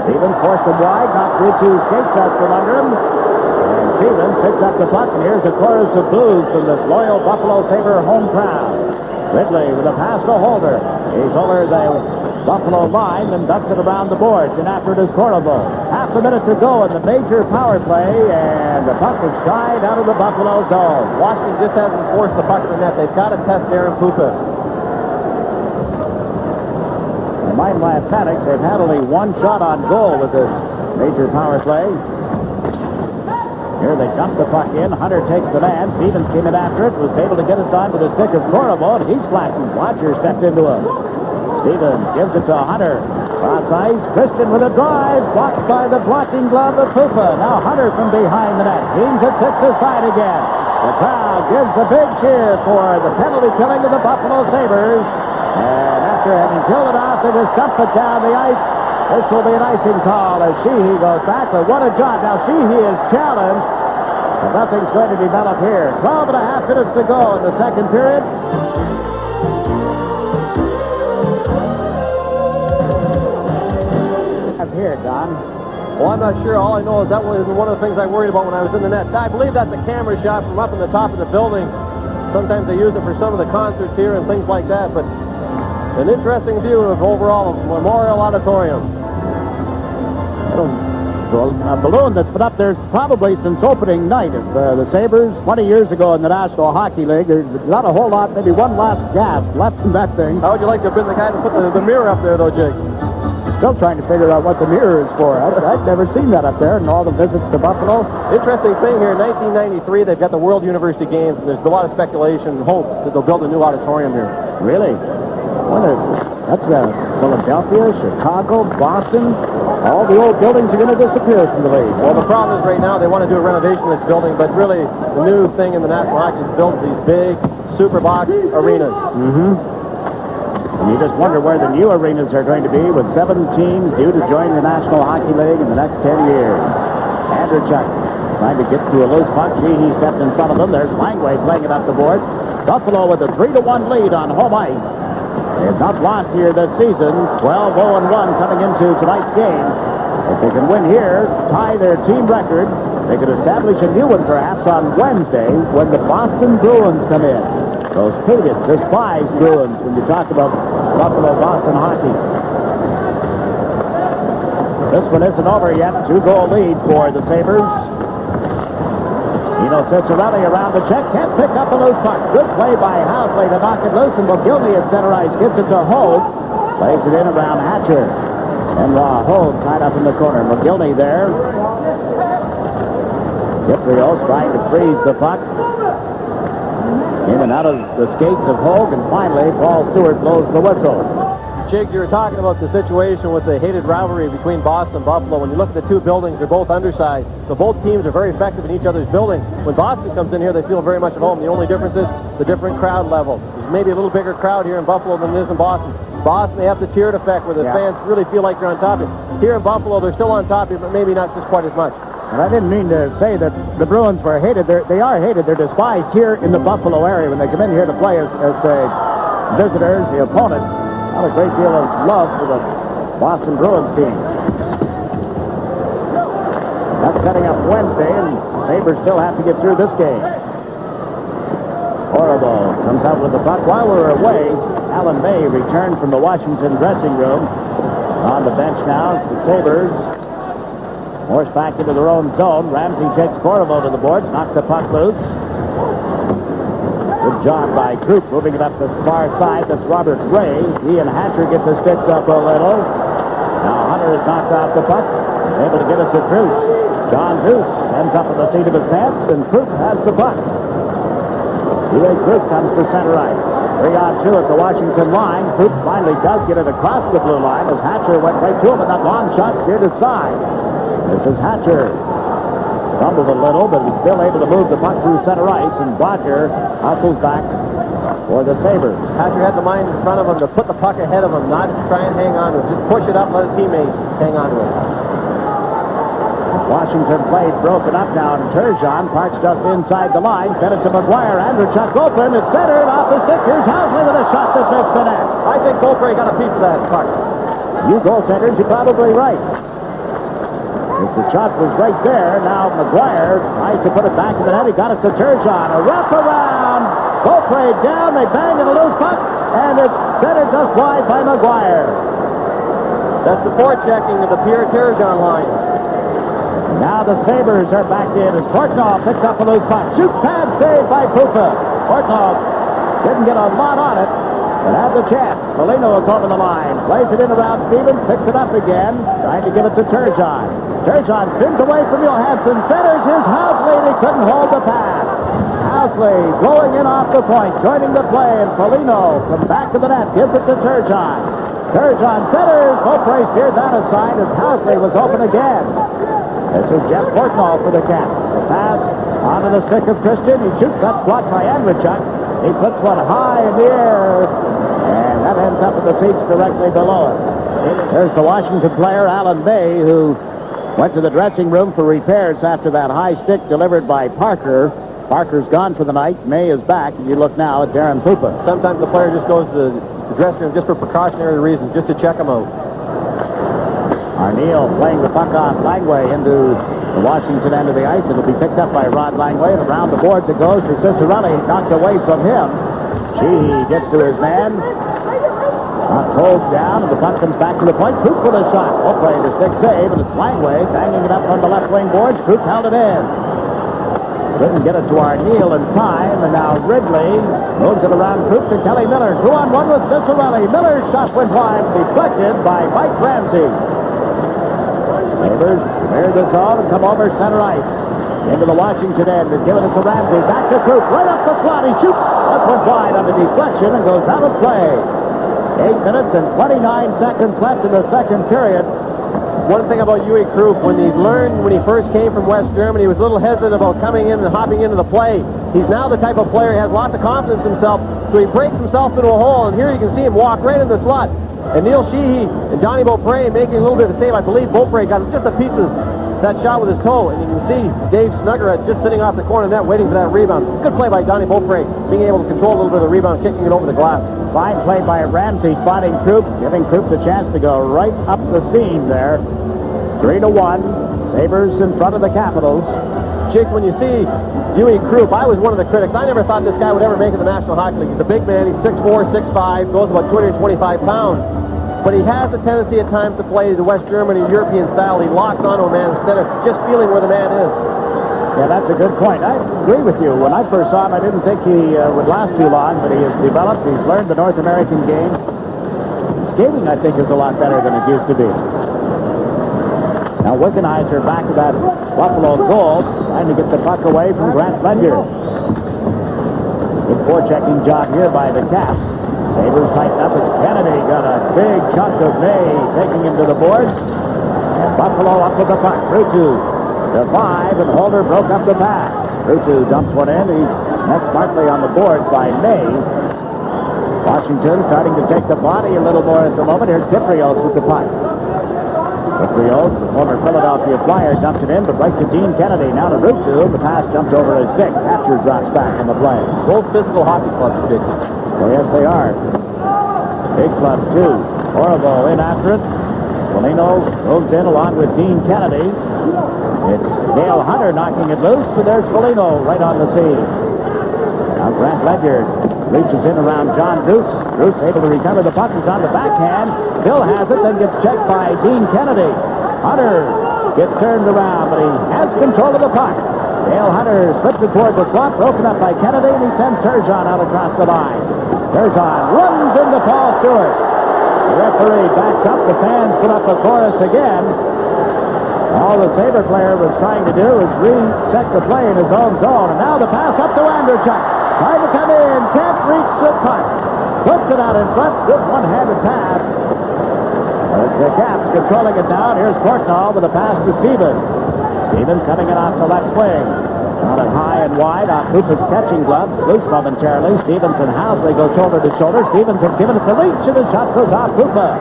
Stevens forced him wide. Knocked Rutu's skates out from under him. And Stevens picks up the puck, and here's a chorus of boos from this loyal Buffalo Sabre home crowd. Ridley with a pass to Holder. He's over the Buffalo line and ducks it around the boards, and after it is Corriveau. Half a minute to go in the major power play, and the puck is skied out of the Buffalo zone. Washington just hasn't forced the puck in the net. They've got to test Darren Pupa. In my mathematics, they've had only 1 shot on goal with this major power play. Here they dump the puck in. Hunter takes the man. Stevens came in after it, was able to get it on to the stick of Corriveau, and he's flattened. Watcher stepped into him. Stevens gives it to Hunter. Cross ice. Christian with a drive. Blocked by the blocking glove of Pupa. Now Hunter from behind the net. Teams it 6 aside again. The crowd gives a big cheer for the penalty killing of the Buffalo Sabres. And after having killed it off, they just dump it down the ice. This will be an icing call as Sheehy goes back, but what a job. Now Sheehy is challenged, but nothing's going to develop here. 12 and a half minutes to go in the second period. Here, Don. Well, I'm not sure. All I know is that was one of the things I worried about when I was in the net. I believe that's a camera shot from up in the top of the building. Sometimes they use it for some of the concerts here and things like that, but an interesting view of overall Memorial Auditorium. Well, a balloon that's been up there probably since opening night of the Sabres 20 years ago in the National Hockey League. There's not a whole lot, maybe one last gasp left in that thing. How would you like to have been the guy to put the mirror up there, though, Jake? Still trying to figure out what the mirror is for. I've never seen that up there in all the visits to Buffalo. Interesting thing here, in 1993, they've got the World University Games, and there's a lot of speculation and hope that they'll build a new auditorium here. Really? That's Philadelphia, Chicago, Boston. All the old buildings are going to disappear from the league. Well, the problem is right now they want to do a renovation of this building, but really the new thing in the National Hockey is build these big super box arenas. Mm-hmm. And you just wonder where the new arenas are going to be with 7 teams due to join the National Hockey League in the next 10 years. Andrew Chuck trying to get to a loose puck. He stepped in front of them. There's Langway playing it up the board. Buffalo with a 3-1 lead on home ice. They have not lost here this season. 12-0-1 coming into tonight's game. If they can win here, tie their team record, they could establish a new one perhaps on Wednesday when the Boston Bruins come in. Those hated, despised Bruins when you talk about Buffalo-Boston hockey. This one isn't over yet. 2-goal lead for the Sabres. Ciccarelli around the check. Can't pick up a loose puck. Good play by Housley to knock it loose, and McGillney at center ice gets it to Hogue. Plays it in around Hatcher. And Hogue tied up in the corner. McGillney there. Kiprios trying to freeze the puck. In and out of the skates of Hogue, and finally Paul Stewart blows the whistle. Jake, you were talking about the situation with the hated rivalry between Boston and Buffalo. When you look at the two buildings, they're both undersized, so both teams are very effective in each other's building. When Boston comes in here, they feel very much at home. The only difference is the different crowd level. There's maybe a little bigger crowd here in Buffalo than there is in Boston. Boston, they have the tiered effect where the fans really feel like they're on top of it. Here in Buffalo, they're still on top of it, but maybe not just quite as much. And I didn't mean to say that the Bruins were hated. They are hated. They're despised here in the Buffalo area when they come in here to play as the visitors, the opponents. Not a great deal of love for the Boston Bruins team. That's setting up Wednesday, and the Sabres still have to get through this game. Horrible comes out with the puck. While we're away, Alan May returned from the Washington dressing room. On the bench now, the Sabres forced back into their own zone. Ramsey takes Corvo to the boards, knocks the puck loose. Good job by Troop moving it up the far side. That's Robert Ray. He and Hatcher get the sticks up a little. Now Hunter has knocked out the puck. Able to get it to Troop. John Troop ends up in the seat of his pants, and Troop has the puck. D.A. Troop comes to center ice. 3-on-2 at the Washington line. Troop finally does get it across the blue line as Hatcher went right to him, and that long shot steered aside. This is Hatcher. Stumbled a little, but he's still able to move the puck through center ice, and Bodger hustles back for the Sabres. Hatcher had the mind in front of him to put the puck ahead of him, not to try and hang on to it. Just push it up, let his teammates hang on to it. Washington played broken up now, and Turgeon parks just inside the line. Sent it to McGuire. Andrew Chuck open. It's centered off the stick. Here's Housley with a shot that missed the net. I think Beaupre got a piece of that puck. You goaltenders, you're probably right. If the shot was right there, now McGuire tries to put it back in the net. He got it to Turgeon. A wrap around. Beaupre down. They bang in a loose puck, and it's centered just wide by McGuire. That's the forechecking of the Pierre Turgeon line. Now the Sabres are back in as Portnoy picks up a loose puck. Shoot pad saved by Puka. Portnoy didn't get a lot on it, but had the chance. Molino will come in the line. Plays it in around Stevens. Picks it up again. Trying to give it to Turgeon. Turgeon spins away from Johansson. Centers his Housley, and he couldn't hold the pass. Housley going in off the point, joining the play, and Polino from back to the net gives it to Turgeon. Turgeon centers. Beaupre steered that aside as Housley was open again. This is Jeff Portnoy for the Cats. The pass Onto the stick of Christian. He shoots that blocked by Andrechuk. He puts one high in the air, and that ends up in the seats directly below it. There's the Washington player, Alan May, who went to the dressing room for repairs after that high stick delivered by Parker. Parker's gone for the night. May is back, and you look now at Darren Pupa. Sometimes the player just goes to the dressing room just for precautionary reasons, just to check him out. Arneal playing the puck off Langway into the Washington end of the ice. It'll be picked up by Rod Langway, and around the boards it goes to Cicerelli, knocked away from him. Sheehy gets to his man. Not holds down, and the puck comes back to the point. Troop with a shot. Beaupre the stick save, and it's Langway banging it up on the left wing boards. Troop held it in. Couldn't get it to Arneal in time, and now Ridley moves it around Troop to Kelly Miller. 2-on-1 with Cicerelli. Miller's shot went wide, deflected by Mike Ramsey. Sabres clear the zone and come over center ice. Into the Washington end and giving it to Ramsey. Back to Troop, right up the slot. He shoots. That went wide on the deflection and goes out of play. 8 minutes and 29 seconds left in the second period. One thing about Uwe Krupp, when he first came from West Germany, he was a little hesitant about coming in and hopping into the play. He's now the type of player, he has lots of confidence in himself, so he breaks himself into a hole, and here you can see him walk right in the slot. And Neil Sheehy and Johnny Beaupre making a little bit of a save. I believe Beaupre got just a piece of that shot with his toe, and you can see Dave Snuggerud just sitting off the corner net waiting for that rebound. Good play by Johnny Beaupre, being able to control a little bit of the rebound, kicking it over the glass. Fine play by Ramsey, spotting Troop, giving Troop the chance to go right up the seam there. 3-1. Sabres in front of the Capitals. Chicks, when you see Uwe Krupp, I was one of the critics. I never thought this guy would ever make it to the National Hockey League. He's a big man. He's 6'4", 6'5", goes about 225 pounds. But he has a tendency at times to play the West Germany European style. He locks onto a man instead of just feeling where the man is. Yeah, that's a good point. I agree with you. When I first saw him, I didn't think he would last too long, but he has developed. He's learned the North American game. Skating, I think, is a lot better than it used to be. Now Wickenheiser back to that Buffalo goal, trying to get the puck away from Grant Ledger. Good forechecking job here by the Caps. Sabres tighten up. It's Kennedy got a big chunk of May taking him to the boards. And Buffalo up with the puck. Rutu to 5, and Holder broke up the pass. Rutu dumps one in. He's met smartly on the boards by May. Washington starting to take the body a little more at the moment. Here's Kiprios with the puck. Kiprios, the former Philadelphia Flyer, dumps it in, but right to Dean Kennedy. Now to Rutu. The pass jumped over his stick. Hatcher drops back in the play. Both physical hockey clubs, Dick. Well, yes, they are. Big clubs, too. Orville in after it. Foligno moves in along with Dean Kennedy. It's Dale Hunter knocking it loose, and there's Foligno right on the scene. Now Grant Ledger reaches in around John Druce. Druce able to recover the puck. He's on the backhand. Bill has it, then gets checked by Dean Kennedy. Hunter gets turned around, but he has control of the puck. Dale Hunter slips it toward the slot, broken up by Kennedy, and he sends Turgeon out across the line. Turgeon runs into Paul Stewart. The referee backs up. The fans put up a chorus again. All the Sabre player was trying to do is reset the play in his own zone. And now the pass up to Andrechuk. Trying to come in. Can't reach the puck. Puts it out in front. Good one-handed pass. The Caps controlling it down. Here's Courtnall with a pass to Stevens. Stevens coming in off the left wing. Got it high and wide off Hooper's catching glove. Loose momentarily. Stevens and Housley go shoulder to shoulder. Stevens has given it to Leach, and the shot goes off Hooper.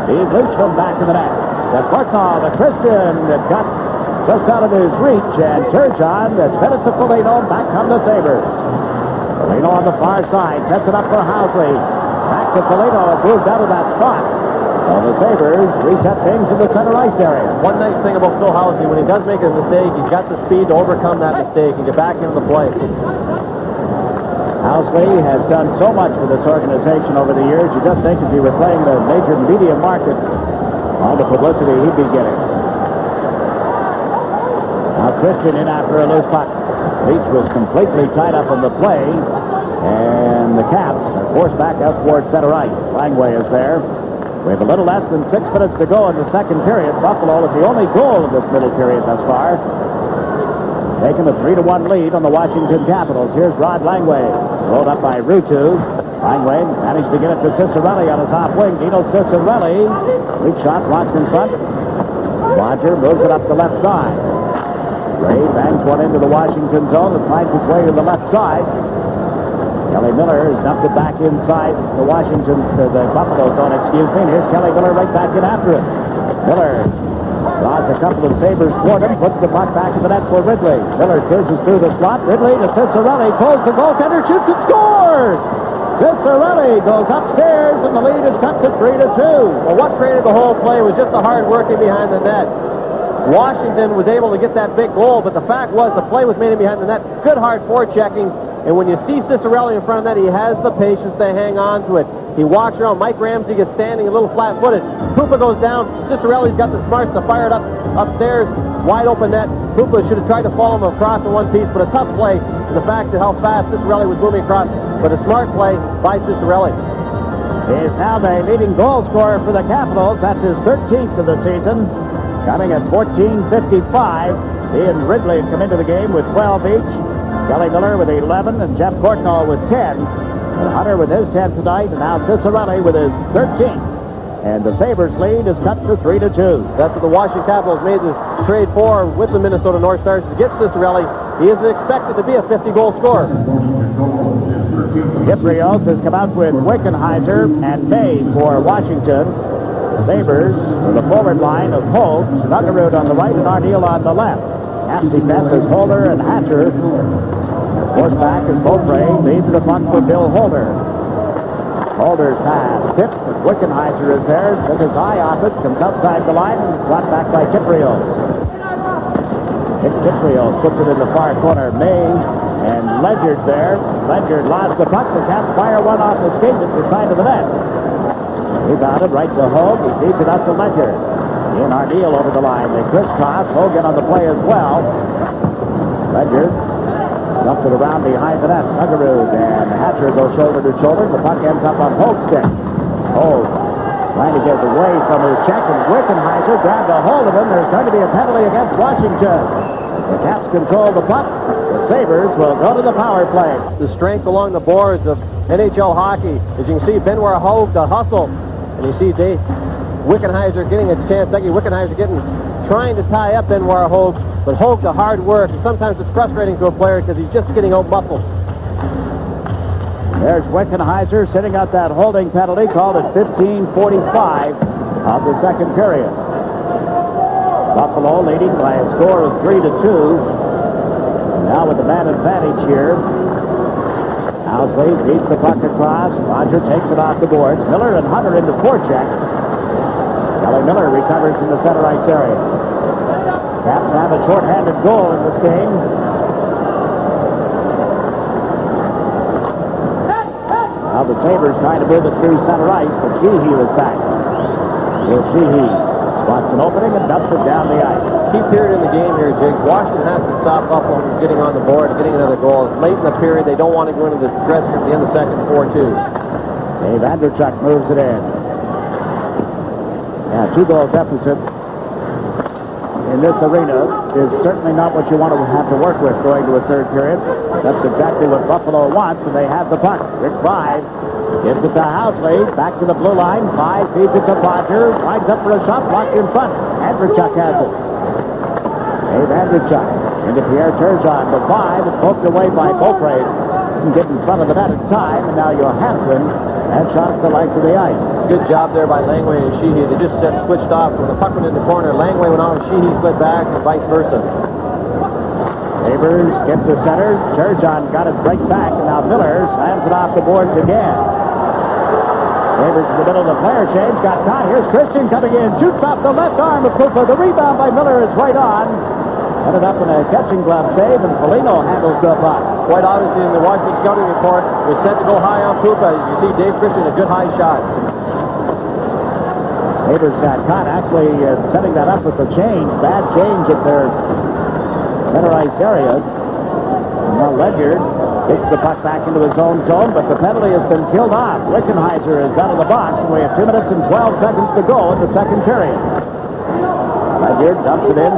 Steve Leach comes back to the net. The Courtnall, the Christian, that got just out of his reach, and Turgeon that's fed it to Foligno. Back come the Sabres. Foligno on the far side. Sets it up for Housley. Back to Foligno. Moves out of that spot. So the Sabres reset things in the center ice area. One nice thing about Phil Housley, when he does make a mistake, he's got the speed to overcome that mistake and get back into the play. Housley has done so much for this organization over the years. You just think if he were playing the major media market, all the publicity he'd be getting. Now Christian in after a loose puck. Leach was completely tied up on the play, and the Caps are forced back out towards center ice. Langway is there. We have a little less than 6 minutes to go in the second period. Buffalo with the only goal of this middle period thus far. Taking a 3-1 lead on the Washington Capitals. Here's Rod Langway. Rolled up by Rutu. Langway managed to get it to Cicerelli on his half wing. Dino Cicerelli. Weak shot blocked in front. Roger moves it up the left side. Ray bangs one into the Washington zone and finds its way to the left side. Kelly Miller has dumped it back inside the Buffalo zone, and here's Kelly Miller right back in after it. Miller draws a couple of Sabres toward him, puts the puck back in the net for Ridley. Miller cruises through the slot. Ridley to Ciccarelli, pulls the goaltender, shoots and scores! Ciccarelli goes upstairs, and the lead is cut to 3-2. Well, what created the whole play was just the hard working behind the net. Washington was able to get that big goal, but the fact was the play was made in behind the net. Good hard forechecking, and when you see Ciccarelli in front of that, he has the patience to hang on to it. He walks around. Mike Ramsey gets standing a little flat-footed. Pupa goes down. Ciccarelli's got the smarts to fire it upstairs. Wide open net. Pupa should have tried to follow him across in one piece, but a tough play. The fact that how fast Ciccarelli was moving across, but a smart play by Ciccarelli. He is now the leading goal scorer for the Capitals. That's his 13th of the season. Coming at 14:55. He and Ridley come into the game with 12 each. Kelly Miller with 11 and Jeff Courtnall with 10. And Hunter with his 10 tonight, and now Ciccarelli with his 13th. And the Sabres lead is cut to 3-2. That's what the Washington Capitals made this trade for with the Minnesota North Stars to get Ciccarelli. He isn't expected to be a 50-goal scorer. Kyprios has come out with Wickenheiser and May for Washington. Sabres with the forward line of Holt, Snuggerud on the right, and Arneal on the left. Half defense is Holder and Hatcher. Horseback is Beaupre, leads the puck for Bill Holder. Holder's pass tipped, but Wickenheiser is there, took his eye off it, comes outside the line, and brought back by Kyprios. Kyprios puts it in the far corner. May and Ledyard there. Ledyard lost the puck. The Caps fire one off the skate at the side of the net. Rebounded right to Hogue. He feeds it up to Ledyard. He and Arneal over the line. They crisscross. Hogan on the play as well. Ledyard dumps it around behind the net. Snuggerud and Hatcher go shoulder to shoulder. The puck ends up on Hogue's stick. Hogue trying to get away from his check, and Wickenheiser grabbed a hold of him. There's going to be a penalty against Washington. The Caps control the puck. The Sabres will go to the power play. The strength along the boards of NHL hockey. As you can see, Benoit Hogue to hustle. And you see Wickenheiser getting a chance. Wickenheiser trying to tie up Benoit Hogue. But Hogue to hard work. And sometimes it's frustrating to a player because he's just getting out-muscled. There's Wickenheiser sitting out that holding penalty called at 15:45 of the second period. Buffalo leading by a score of 3-2. Now with the man advantage here. Owsley beats the puck across. Roger takes it off the boards. Miller and Hunter into forecheck. Kelly Miller recovers in the center ice area. Caps have a short-handed goal in this game. Now the Sabres trying to move it through center ice, but Sheehy was back. Here's Sheehy. Spots an opening and dumps it down the ice. Key period in the game here, Jiggs. Washington has to stop Buffalo from getting on the board and getting another goal. It's late in the period. They don't want to go into the dressing room at the end of the second, 4-2. Dave Andrechuk moves it in. Yeah, 2-goal deficit in this arena is certainly not what you want to have to work with going to a third period. That's exactly what Buffalo wants, and they have the puck. Rick Five gives it to Housley, back to the blue line. Five feeds it to Roger, lines up for a shot, blocked in front. Andrechuk has it. Dave Andrechuk into Pierre Turgeon to Five. It's poked away by Beaupre. Didn't get in front of the net in time, and now Johansson has shot the length of the ice. Good job there by Langway and Sheehy. They just switched off. When the puck went in the corner, Langway went on and Sheehy slid back, and vice versa. Sabres get to center. Turgeon got it right back, and now Miller slams it off the boards again. Sabres in the middle of the player change. Got caught. Here's Christian coming in. Shoots off the left arm of Cooper. The rebound by Miller is right on. Ended up in a catching glove save, and Foligno handles the puck. Quite obviously, in the Washington scouting report, was set to go high on Pupa. You see Dave Christian, a good high shot. Sabres got caught actually setting that up with the change. Bad change at their center ice area. And now Ledyard takes the puck back into his own zone, but the penalty has been killed off. Wickenheiser is out of the box, and we have 2 minutes and 12 seconds to go in the second period. Ledyard dumps it in.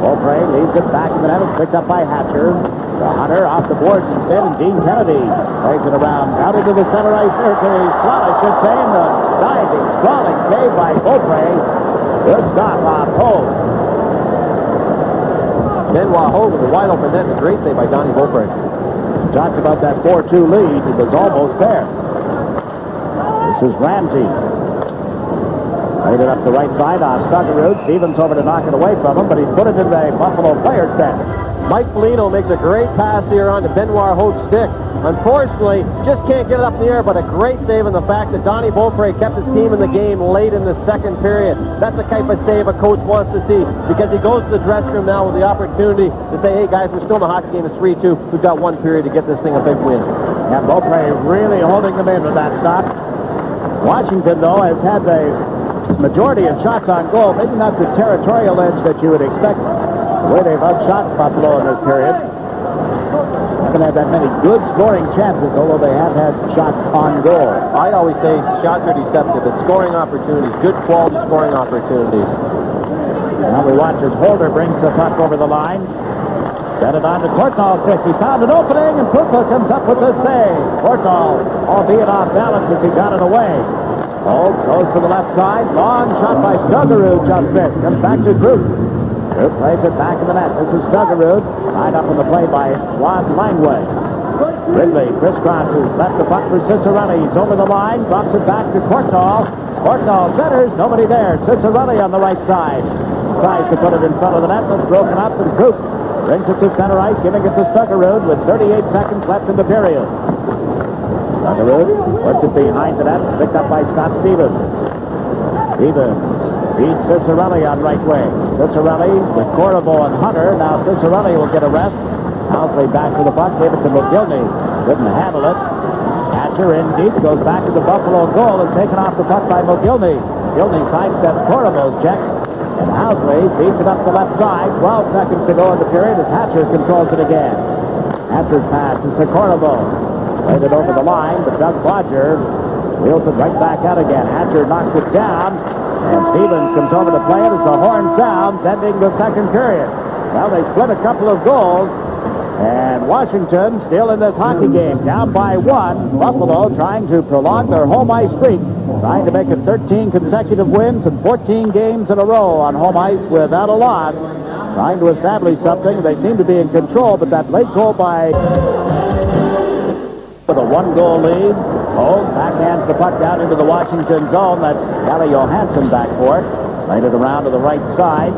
Beaupre leaves it back in the net. It's picked up by Hatcher. The Hunter off the boards instead, and Dean Kennedy plays it around. Out into the center ice, or to the slot, I should say, and the diving, sprawling save by Beaupre. Good stop off Hogue. Benoit Hogue with a wide open net. A great save by Donnie Beaupre. Talked about that 4-2 lead. It was almost there. This is Ramsey. Laid it up the right side on Stuggerud. Stevens over to knock it away from him, but he's put it in the Buffalo player's bench. Mike Foligno makes a great pass here on the Benoit Hogue stick. Unfortunately, just can't get it up in the air, but a great save in the fact that Donnie Beaupre kept his team in the game late in the second period. That's the type of save a coach wants to see, because he goes to the dressing room now with the opportunity to say, hey guys, we're still in the hockey game, it's 3-2. We've got one period to get this thing a big win. Yeah, Beaupre really holding them in with that stop. Washington, though, has had the majority of shots on goal, maybe not the territorial edge that you would expect. The way they've outshot Buffalo in this period. Haven't had that many good scoring chances, although they have had shots on goal. I always say shots are deceptive. It's scoring opportunities, good quality scoring opportunities. Now we watch as Holder brings the puck over the line. Set it on to Courtnall quick. He found an opening, and Puka comes up with the save. Courtnall, albeit off balance as he got it away. Holt goes to the left side. Long shot by Stuggerud just missed. Comes back to Groot. Groot plays it back in the net. This is Stuggerud. Tied up in the play by Rod Langway. Ridley crisscrosses. Left the puck for Cicerelli. He's over the line. Drops it back to Courtnall. Courtnall centers. Nobody there. Cicerelli on the right side. Tries to put it in front of the net. It's broken up, and Groot brings it to center ice, giving it to Stuggerud with 38 seconds left in the period. Stuggerud works it behind the net, picked up by Scott Stevens. Stevens beats Cicerelli on right wing. Cicerelli with Corriveau and Hunter. Now Cicerelli will get a rest. Housley back to the puck, gave it to McGillney. Couldn't handle it. Hatcher in deep, goes back to the Buffalo goal, and taken off the puck by McGillney. McGillney sidesteps Corriveau's check. And Housley beats it up the left side. 12 seconds to go in the period as Hatcher controls it again. Hatcher's pass is to Corriveau. Played it over the line, but Doug Bodger wheels it right back out again. Hatcher knocks it down, and Stevens comes over to play it as the horn sounds, ending the second period. Well, they split a couple of goals, and Washington still in this hockey game, down by 1. Buffalo trying to prolong their home ice streak, trying to make it 13 consecutive wins and 14 games in a row on home ice without a loss. Trying to establish something. They seem to be in control, but that late goal by with a 1-goal lead. Hogue backhands the puck down into the Washington zone. That's Calle Johansson back for it. Played it around to the right side.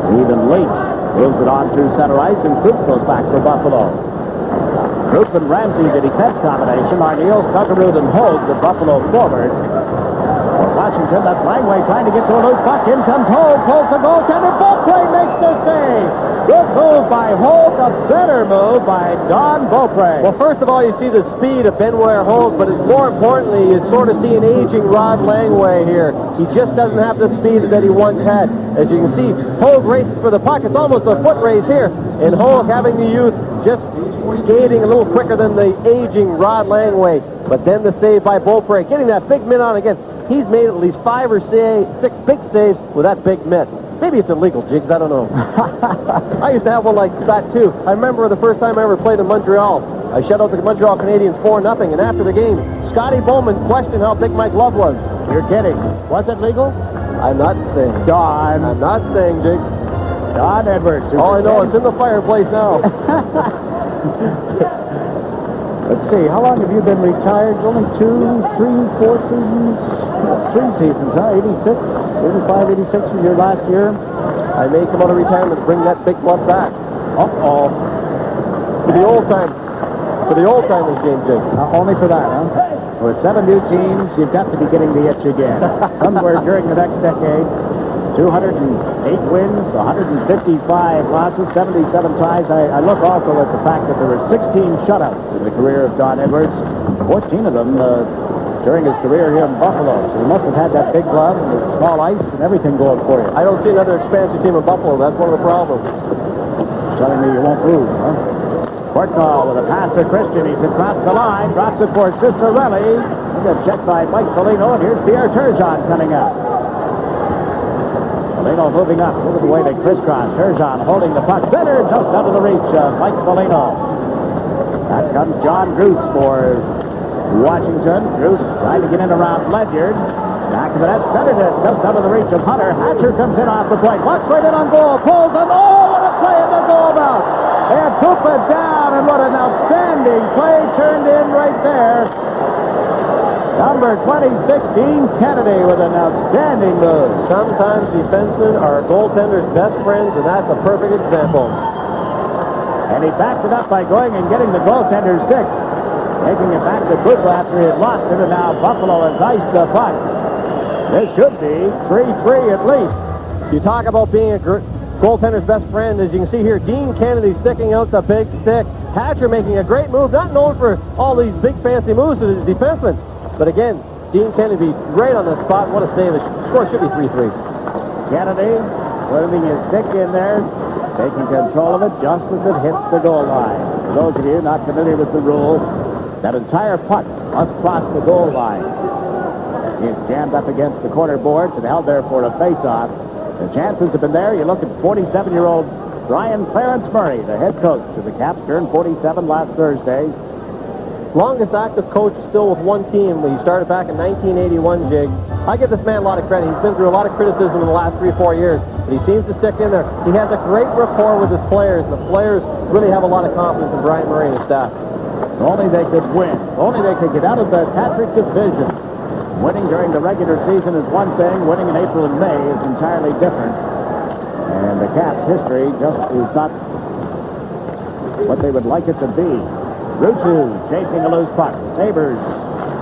Stephen Leach moves it on through center ice, and Krupp goes back for Buffalo. Krupp and Ramsey, the defense combination. Arneal, Stuggerud, and Hogue, the Buffalo forwards. For Washington, that's Langway trying to get to a loose puck. In comes Hogue, pulls the goaltender. Beaupre makes the save. Good move by Hogue, a better move by Don Beaupre. Well, first of all, you see the speed of Benoit Hogue, but more importantly, you sort of see an aging Rod Langway here. He just doesn't have the speed that he once had. As you can see, Hogue races for the puck. It's almost a foot race here. And Hogue, having the youth, just skating a little quicker than the aging Rod Langway. But then the save by Beaupre, getting that big mitt on again. He's made at least 5 or 6 big saves with that big mitt. Maybe it's illegal, Jigs. I don't know. I used to have one like that, too. I remember the first time I ever played in Montreal. I shut out the Montreal Canadiens 4-0, and after the game, Scotty Bowman questioned how big my glove was. You're kidding. Was it legal? I'm not saying. Don. I'm not saying, Jigs. Don Edwards. All I know, it's in the fireplace now. Let's see, how long have you been retired? Only 2, 3, 4 seasons? 3 seasons, huh? 86, 85, 86 was your last year. I may come out of retirement to bring that big glove back. Uh-oh. For the old time. For the old timers game, Jake. Only for that, huh? With 7 new teams, you've got to be getting the itch again. Somewhere during the next decade, 208 wins, 155 losses, 77 ties. I look also at the fact that there were 16 shutouts in the career of Don Edwards, 14 of them during his career here in Buffalo. So he must have had that big glove and the small ice and everything going for you. I don't see another expansion team in Buffalo. That's one of the problems. Telling me you won't move, huh? Courtnall with a pass to Christian. He's across the line, drops it for Cicerelli. He got checked by Mike Foligno, and here's Pierre Turgeon coming up. Foligno moving up, moving away to crisscross. Turgeon holding the puck. Center just out of the reach of Mike Foligno. That comes John Druce for Washington. Druce trying to get in around Ledyard. Back to the net, centered it, just out of the reach of Hunter. Hatcher comes in off the plate. Walks right in on goal, pulls him. Oh, what a play in the goal mouth. And Pupa down, and what an outstanding play turned in right there. Number 2016, Kennedy with an outstanding move. Sometimes defensemen are goaltenders' best friends, and that's a perfect example. And he backed it up by going and getting the goaltender's stick. Taking it back to Pupa after he had lost it, and now Buffalo has iced the puck. This should be 3-3 at least. You talk about being a goaltender's best friend. As you can see here, Dean Kennedy sticking out the big stick. Hatcher making a great move, not known for all these big fancy moves to the defenseman. But again, Dean Kennedy right on the spot. What a save. The score should be 3-3. Kennedy putting his stick in there, taking control of it just as it hits the goal line. For those of you not familiar with the rule, that entire puck must cross the goal line. It's jammed up against the corner boards and held there for a face-off. The chances have been there. You look at 47-year-old Brian Clarence Murray, the head coach of the Caps, turned 47 last Thursday. Longest active coach still with one team. He started back in 1981, Jig. I give this man a lot of credit. He's been through a lot of criticism in the last 3 or 4 years, but he seems to stick in there. He has a great rapport with his players. The players really have a lot of confidence in Brian Murray and his staff. If only they could win. If only they could get out of the Patrick division. Winning during the regular season is one thing. Winning in April and May is entirely different. And the Caps' history just is not what they would like it to be. Rutu chasing a loose puck. Sabres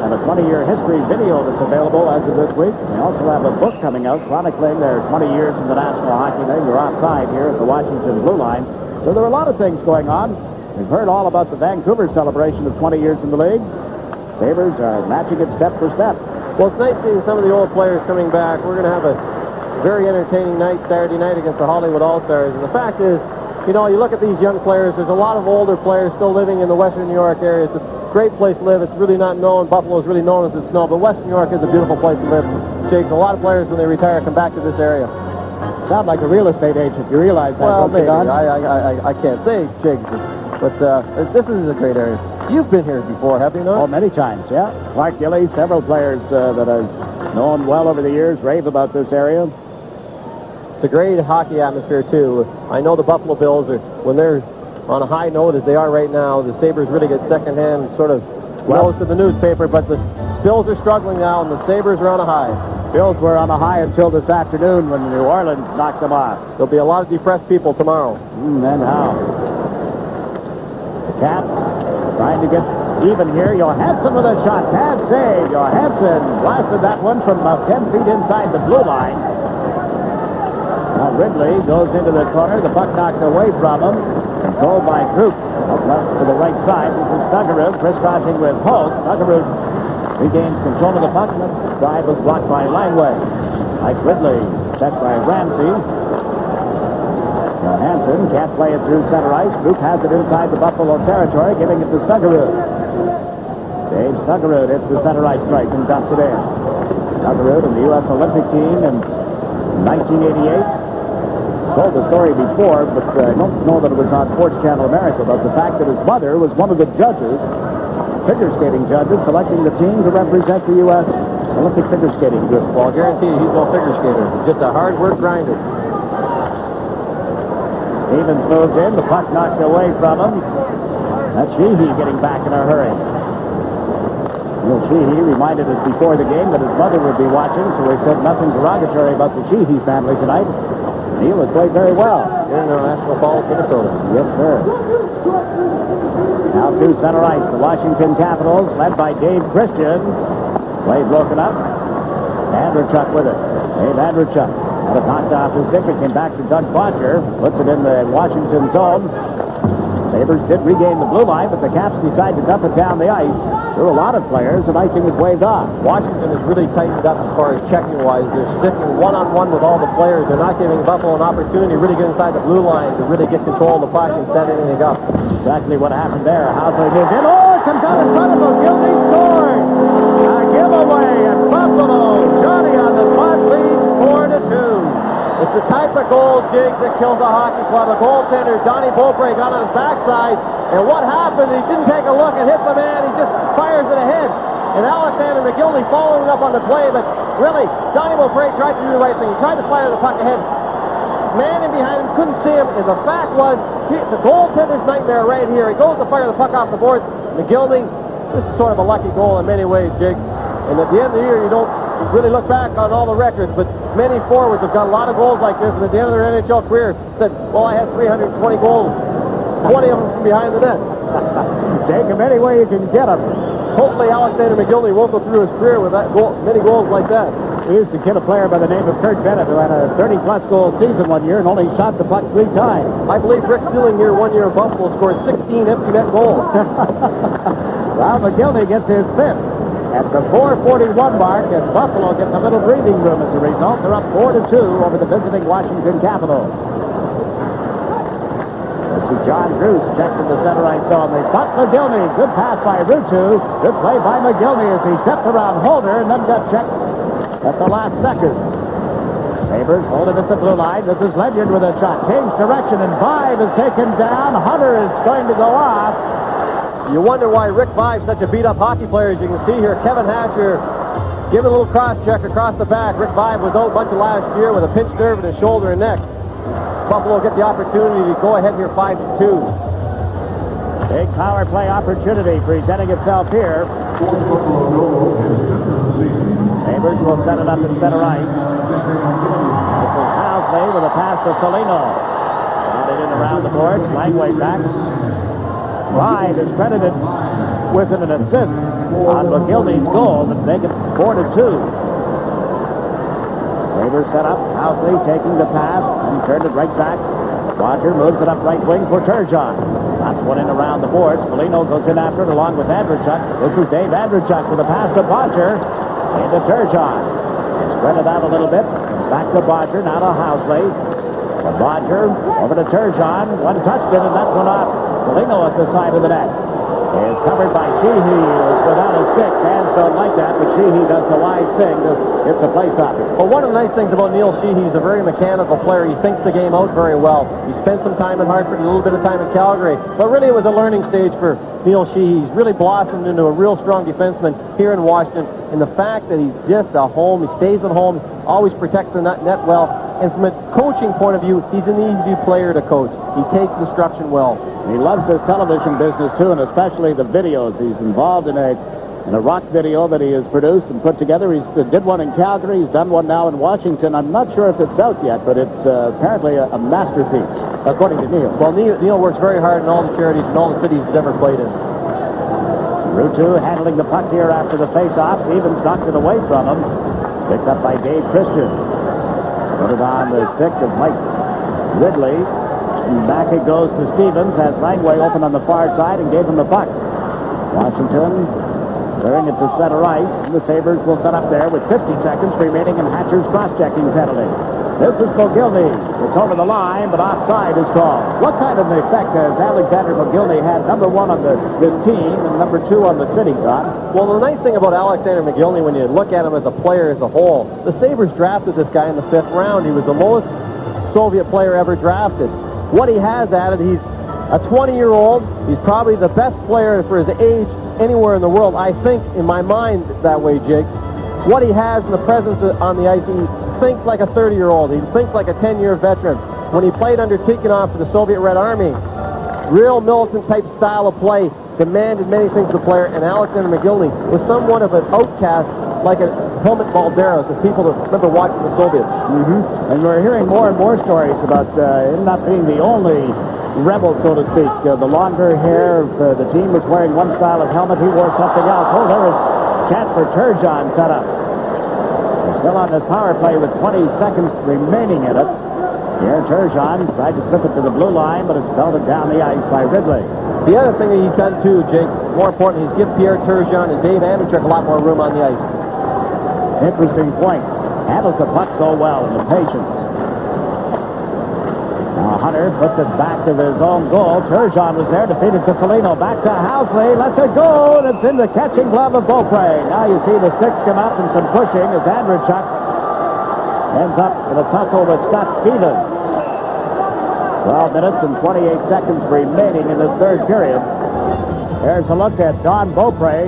have a 20-year history video that's available as of this week. They also have a book coming out chronicling their 20 years in the National Hockey League. We're outside here at the Washington Blue Line. So there are a lot of things going on. We've heard all about the Vancouver celebration of 20 years in the league. Sabres are matching it step for step. Well, it's nice seeing some of the old players coming back. We're going to have a very entertaining night Saturday night against the Hollywood All-Stars. And the fact is, you know, you look at these young players, there's a lot of older players still living in the Western New York area. It's a great place to live. It's really not known. Buffalo is really known as the snow, but Western New York is a beautiful place to live. Jakes, a lot of players, when they retire, come back to this area. Sound like a real estate agent. You realize that? Well, maybe. I can't say, Jakes, but this is a great area. You've been here before, have you not? Oh, many times, yeah. Clark Gillies, several players that I've known well over the years rave about this area. It's a great hockey atmosphere, too. I know the Buffalo Bills, when they're on a high note, as they are right now, the Sabres really get secondhand sort of nose to the newspaper, but the Bills are struggling now, and the Sabres are on a high. Bills were on a high until this afternoon when New Orleans knocked them off. There'll be a lot of depressed people tomorrow. And how? The Caps trying to get even here. Johansson with a shot. Bad save. Johansson blasted that one from about 10 feet inside the blue line. Now Ridley goes into the corner. The puck knocked away from him. Controlled by Group. Up left to the right side. This is Stuggerud crisscrossing with Holt. Stuggerud regains control of the puck. The drive was blocked by Langway. Mike Ridley set by Ramsey. Johansson can't play it through center ice. Group has it inside the Buffalo territory, giving it to Stuggerud. Dave Stuggerud hits the center ice strike and dumps it in. Stuggerud and the U.S. Olympic team in 1988. Told the story before, but I don't know that it was on Sports Channel America, about the fact that his mother was one of the judges, figure skating judges, selecting the team to represent the U.S. Olympic figure skating group. Well, I guarantee you he's no figure skater. He's just a hard work grinder. Stevens moved in. The puck knocked away from him. That's Sheehy getting back in a hurry. Neil Sheehy reminded us before the game that his mother would be watching, so he said nothing derogatory about the Sheehy family tonight. Neil has played very well. Here in National Falls, Minnesota. Yes, sir. Now to center ice, the Washington Capitals, led by Dave Christian. Play broken up. Andrechuk with it. Dave Andrechuk. Had it knocked off his stick. It came back to Doug Botcher. Puts it in the Washington zone. Sabres did regain the blue line, but the Caps decide to dump it down the ice. There were a lot of players, and icing was waved off. Washington has really tightened up as far as checking-wise. They're sticking one-on-one with all the players. They're not giving Buffalo an opportunity to really get inside the blue line, to really get control of the puck and set anything up. Exactly what happened there. Hauser moved in. Oh, it comes out in front of him. Gildy scored. A giveaway at Buffalo. Johnny on the spot leads 4-2. It's the type of goal, Jiggs, that kills a hockey club. A goaltender, Donnie Beaupre, got on his backside, and what happened? He didn't take a look and hit the man. He just fires it ahead. And Alexander McGillney following up on the play, but really, Donnie Beaupre tried to do the right thing. He tried to fire the puck ahead. Man in behind him couldn't see him, and the fact was, it's a goaltender's nightmare right here. He goes to fire the puck off the board. McGillney, this is sort of a lucky goal in many ways, Jake. And at the end of the year, you don't really look back on all the records, but many forwards have got a lot of goals like this, and at the end of their NHL career, said, well, I had 320 goals, 20 of them from behind the net. Take them any way you can get them. Hopefully, Alexander McGillney won't go through his career with that many goals like that. We used to kid a player by the name of Kurt Bennett who had a 30-plus goal season one year and only shot the puck 3 times. I believe Rick Sealing here one year in Buffalo scored 16 empty net goals. Well, McGillney gets his 5th at the 4:41 mark, and Buffalo gets a little breathing room as a result. They're up 4-2 over the visiting Washington Capitals. Let's see, John Bruce checks in the center ice zone. They got McGillney. Good pass by Rutu. Good play by McGillney as he stepped around Holder and then got checked at the last second. Sabres hold it at the blue line. This is Ledyard with a shot. Change direction, and Vibe is taken down. Hunter is going to go off. You wonder why Rick Vibe's such a beat-up hockey player. As you can see here, Kevin Hatcher giving a little cross-check across the back. Rick Vibe was out much of last year with a pinched nerve in his shoulder and neck. Buffalo get the opportunity to go ahead here 5-2. Big power play opportunity presenting itself here. Sabres will set it up in center ice. This is Housley with a pass to Foligno. Got it in around the boards. Langway back. Ride is credited with an assist on McGillney's goal that make it 4-2. Sabres set up. Housley taking the pass and turned it right back. Roger moves it up right wing for Turgeon. That's one in around the boards. Foligno goes in after it along with Andrechuk. This is Dave Andrechuk with a pass to Bodger. Into Turgeon. Spread it out a little bit. Back to Bodger. Now to Housley. To Bodger. Over to Turgeon. One touched it, and that one off. Foligno at the side of the net. Is covered by Sheehy, who is without a stick. Fans don't like that, but Sheehy does the wise thing to hit the placeoff. Well, one of the nice things about Neil Sheehy, he's a very mechanical player. He thinks the game out very well. He spent some time in Hartford, a little bit of time in Calgary. But really, it was a learning stage for Neil Sheehy. He's really blossomed into a real strong defenseman here in Washington. And the fact that he's just a home, he stays at home, always protects the net well. And from a coaching point of view, he's an easy player to coach. He takes instruction well. He loves this television business, too, and especially the videos. He's involved in a rock video that he has produced and put together. He did one in Calgary. He's done one now in Washington. I'm not sure if it's out yet, but it's apparently a masterpiece, according to Neil. Well, Neil works very hard in all the charities and all the cities he's ever played in. Rutu handling the puck here after the face-off. Stevens knocked it away from him. Picked up by Dave Christian. Put it on the stick of Mike Ridley. And back it goes to Stevens as Langway opened on the far side and gave him the puck. Washington clearing it to center ice. And the Sabres will set up there with 50 seconds remaining in Hatcher's cross-checking penalty. This is McGillney. It's over the line, but offside is called. What kind of an effect has Alexander McGillney had, number one on this team and number two on the city, Don? Well, the nice thing about Alexander McGillney, when you look at him as a player as a whole, the Sabres drafted this guy in the 5th round. He was the lowest Soviet player ever drafted. What he has added, he's a 20-year-old. He's probably the best player for his age anywhere in the world. I think, in my mind, that way, Jake. What he has in the presence on the ice, he thinks like a 30-year-old. He thinks like a 10-year veteran. When he played under Tikhonov for the Soviet Red Army, real militant-type style of play, demanded many things of the player, and Alexander McGillney was somewhat of an outcast, like a Helmut Balderas, the people that remember watching the Soviets. And we're hearing more and more stories about him not being the only rebel, so to speak. The longer hair, the team was wearing one style of helmet, he wore something else. Oh, there is chance for Turgeon set up. They're still on this power play with 20 seconds remaining in it. Here, Turgeon tried to slip it to the blue line, but it's belted down the ice by Ridley. The other thing that he's done, too, Jake, more important, he's given Pierre Turgeon and Dave Andrechuk a lot more room on the ice. Interesting point. Handles the puck so well and the patience. Now Hunter puts it back to his own goal. Turgeon was there to feed it to Foligno. Back to Housley. Lets it go, and it's in the catching glove of Beaupre. Now you see the sticks come up and some pushing as Andrechuk ends up in a tussle with Scott Stevens. 12 minutes and 28 seconds remaining in this third period. There's a look at Don Beaupre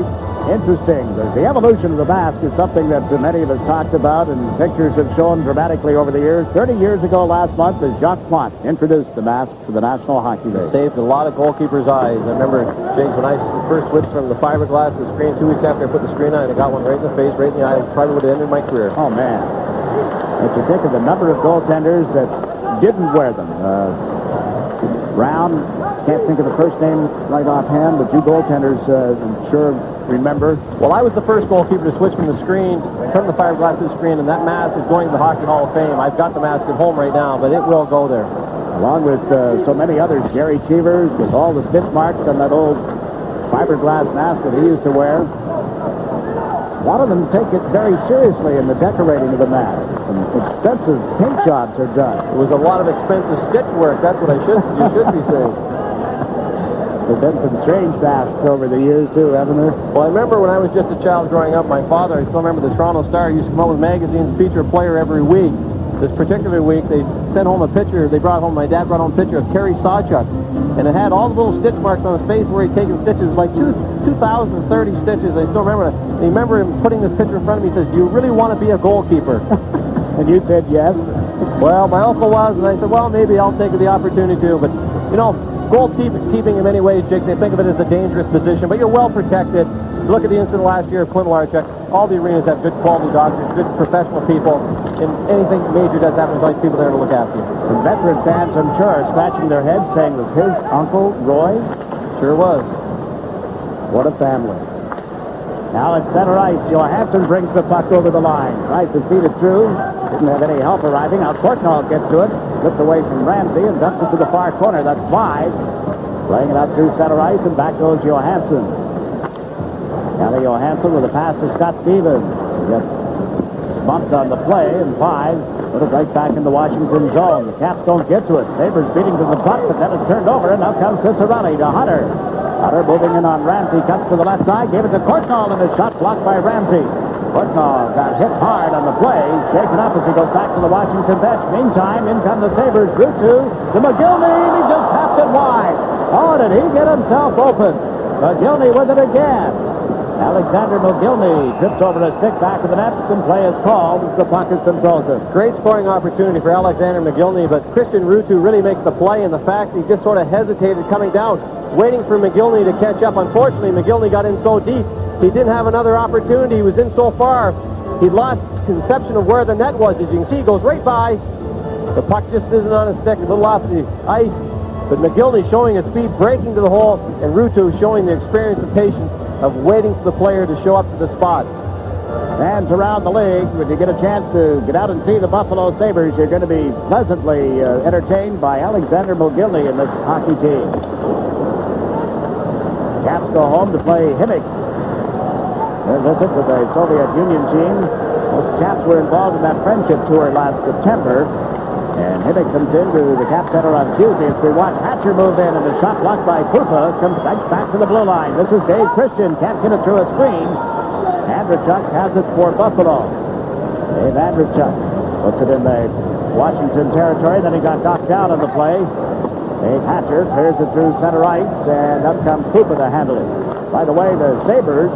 interesting. The evolution of the mask is something that many of us talked about, and pictures have shown dramatically over the years. 30 years ago last month, as Jacques Plante introduced the mask to the National Hockey League. Saved a lot of goalkeepers' eyes. I remember, James, when I first switched from the fiberglass to the screen, 2 weeks after I put the screen on, I got one right in the face, right in the eye. Probably would have ended my career. Oh, man. If you think of the number of goaltenders that didn't wear them. Brown, can't think of the first name right offhand, but you goaltenders, I'm sure, remember. Well, I was the first goalkeeper to switch from the screen, from the fiberglass to the screen, and that mask is going to the Hockey Hall of Fame. I've got the mask at home right now, but it will go there. Along with so many others, Gary Cheevers, with all the stitch marks on that old fiberglass mask that he used to wear. A lot of them take it very seriously in the decorating of the mask. Some expensive paint jobs are done. It was a lot of expensive stitch work. That's what you should be saying. There's been some strange masks over the years, too, haven't there? Well, I remember when I was just a child growing up, my father, I still remember the Toronto Star, used to come out with magazines, feature a player every week. This particular week, they sent home a picture. My dad brought home a picture of Kerry Sawchuk, and it had all the little stitch marks on his face where he'd taken stitches, like 2,030 stitches. I still remember it. And I remember him putting this picture in front of me. He says, "Do you really want to be a goalkeeper?" And you said yes. Well, my uncle was, and I said, well, maybe I'll take the opportunity to. But, you know, goalkeeping in many ways, Jake, they think of it as a dangerous position, but you're well protected. Look at the incident last year of Clint Larchuk. All the arenas have good quality doctors, good professional people, and anything major does happen, there's always people there to look after you. Some veteran fans, I'm sure, are scratching their heads saying, was his uncle Roy? Sure was. What a family. Now at center ice, Johansson brings the puck over the line. Tries to feed it through. Didn't have any help arriving. Now Kortnall gets to it. Slips away from Ramsey and dumps it to the far corner. That's Wise. Playing it out through center ice, and back goes Johansson. Now to Johansson with a pass to Scott Stevens. He gets bumped on the play, and Wise put it right back in the Washington zone. The Caps don't get to it. Sabres beating to the puck, but then it's turned over, and now comes Cicerelli to Hunter. Hunter moving in on Ramsey, cuts to the left side, gave it to Kortnall, and the shot blocked by Ramsey. Kortnall got hit hard on the play, shaken up as he goes back to the Washington bench. Meantime, in come the Sabres, drew to McGillney, and he just tapped it wide. Oh, did he get himself open? McGillney with it again. Alexander McGillney trips over a stick back of the net, and play is called as the puck has been frozen. Great scoring opportunity for Alexander McGillney, but Christian Ruutu really makes the play, and the fact he just sort of hesitated coming down, waiting for McGillney to catch up. Unfortunately, McGillney got in so deep, he didn't have another opportunity. He was in so far, he lost conception of where the net was. As you can see, he goes right by. The puck just isn't on his stick, a little off the ice, but McGillney showing his speed, breaking to the hole, and Ruutu showing the experience and patience of waiting for the player to show up to the spot. Fans around the league, when you get a chance to get out and see the Buffalo Sabres, you're going to be pleasantly entertained by Alexander McGillney and this hockey team. Caps go home to play Himmick. Their visit with the Soviet Union team. Most Caps were involved in that friendship tour last September. And Himmick comes into the Cap Center on Tuesday as we watch Hatcher move in, and the shot blocked by Pupa comes back to the blue line. This is Dave Christian. Can't get it through a screen. Andrechuk has it for Buffalo. Dave Andrechuk puts it in the Washington territory. Then he got knocked down on the play. Dave Hatcher clears it through center ice, and up comes Pupa to handle it. By the way, the Sabres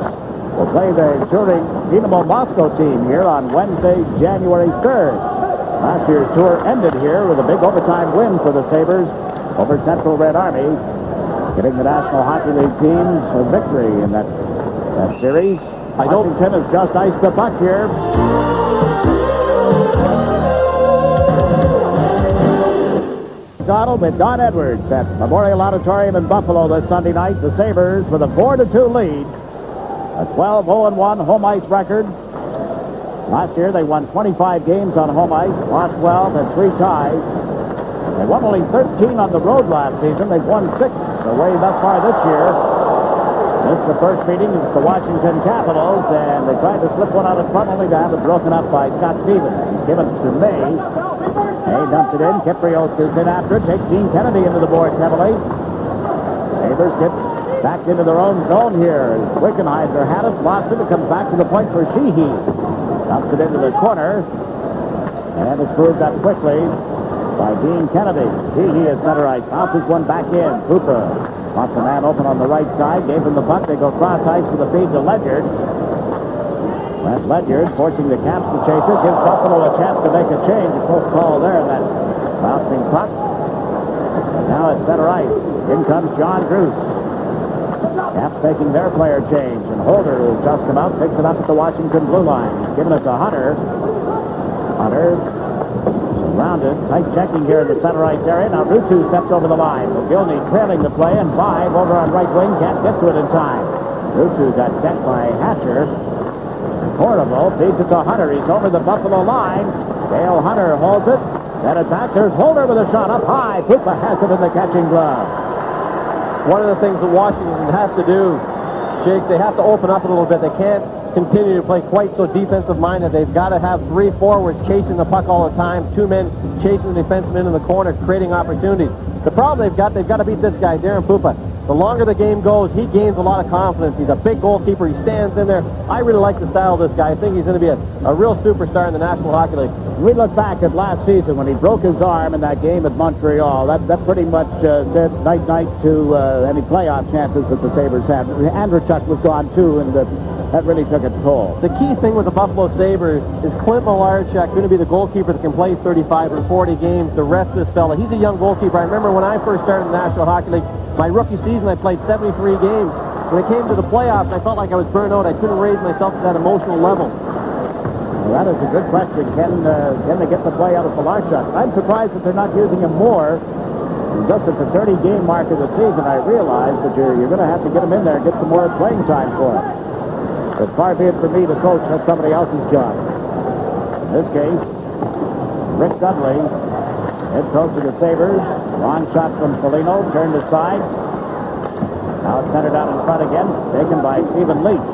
will play the touring Dynamo Moscow team here on Wednesday, January 3rd. Last year's tour ended here with a big overtime win for the Sabres over Central Red Army, giving the National Hockey League teams a victory in that series. Washington has just iced the puck here. Donald with Don Edwards at Memorial Auditorium in Buffalo this Sunday night. The Sabres with a 4-2 lead, a 12-0-1 home ice record. Last year, they won 25 games on home ice, lost 12, had 3 ties. They won only 13 on the road last season. They've won 6 away thus far this year. This is the first meeting with the Washington Capitals, and they tried to slip one out in front, only to have it broken up by Scott Stevens. He's given it to May. May dumps it in. Kiprios is in after it. Takes Dean Kennedy into the boards heavily. Sabres get back into their own zone here. Wickenheiser had it, lost it. It comes back to the point for Sheehy. Dumps it into the corner, and it's moved up quickly by Dean Kennedy. Sheehy is center ice. Bounces one back in. Cooper Lots of man open on the right side. Gave him the puck. They go cross ice with a feed to Ledyard. Brent Ledyard forcing the Caps to chase it. Gives Buffalo a chance to make a change. A close call there. That bouncing puck. And now at center ice. In comes John Druce. Caps taking their player change. And Holder, who's just come out, picks it up at the Washington blue line. He's giving it to Hunter. Hunter surrounded. Tight checking here in the center ice area. Now Rutu steps over the line. McGillney trailing the play, and 5 over on right wing. Can't get to it in time. Rutu got sent by Hatcher. Cordovo feeds it to Hunter. He's over the Buffalo line. Dale Hunter holds it. Then it back. There's Holder with a shot up high. Pupa has it in the catching glove. One of the things that Washington has to do, Jake, they have to open up a little bit. They can't continue to play quite so defensive-minded. They've got to have 3 forwards chasing the puck all the time, 2 men chasing the defenseman in the corner, creating opportunities. The problem they've got to beat this guy, Darren Pupa. The longer the game goes, he gains a lot of confidence. He's a big goalkeeper. He stands in there. I really like the style of this guy. I think he's going to be a real superstar in the National Hockey League. We look back at last season when he broke his arm in that game at Montreal. That pretty much said night-night to any playoff chances that the Sabres had. Andrechuk was gone, too, and that really took its toll. The key thing with the Buffalo Sabres is Clint Malarchuk going to be the goalkeeper that can play 35 or 40 games. The rest of this fella, he's a young goalkeeper. I remember when I first started in the National Hockey League, my rookie season, I played 73 games. When it came to the playoffs, I felt like I was burned out. I couldn't raise myself to that emotional level. Well, that is a good question. Can they get the play out of Malarchuk? I'm surprised that they're not using him more. Just at the 30-game mark of the season, I realize that you're going to have to get him in there and get some more playing time for him. But far be it for me to coach, that's somebody else's job. In this case, Rick Dudley, head coach of the Sabres. Long shot from Foligno, turned aside. Now it's centered out in front again, taken by Stephen Leach.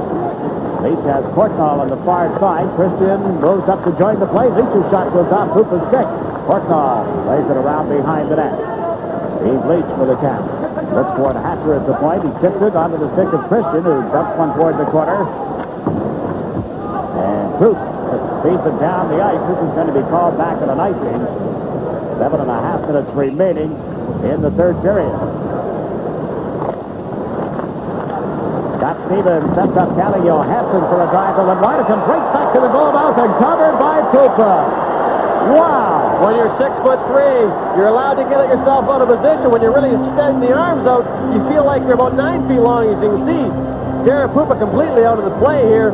Leach has Portnall on the far side. Christian goes up to join the play. Leach's shot goes off Pupa's stick. Portnall plays it around behind the net. Steve Leach with a tap. Looks toward Hatcher at the point. He tipped it onto the stick of Christian, who dumps one toward the corner. And Cruz feeds it down the ice. This is going to be called back at an icing. 7.5 minutes remaining in the third period. Scott Stevens sets up Callie Johansson for a drive to Ledwineton. Breaks back to the goal mouth and covered by Pupa. Wow! When you're 6'3", you're allowed to get yourself out of position. When you're really extending the arms out, you feel like you're about 9 feet long, as you can see. Darren Pupa completely out of the play here.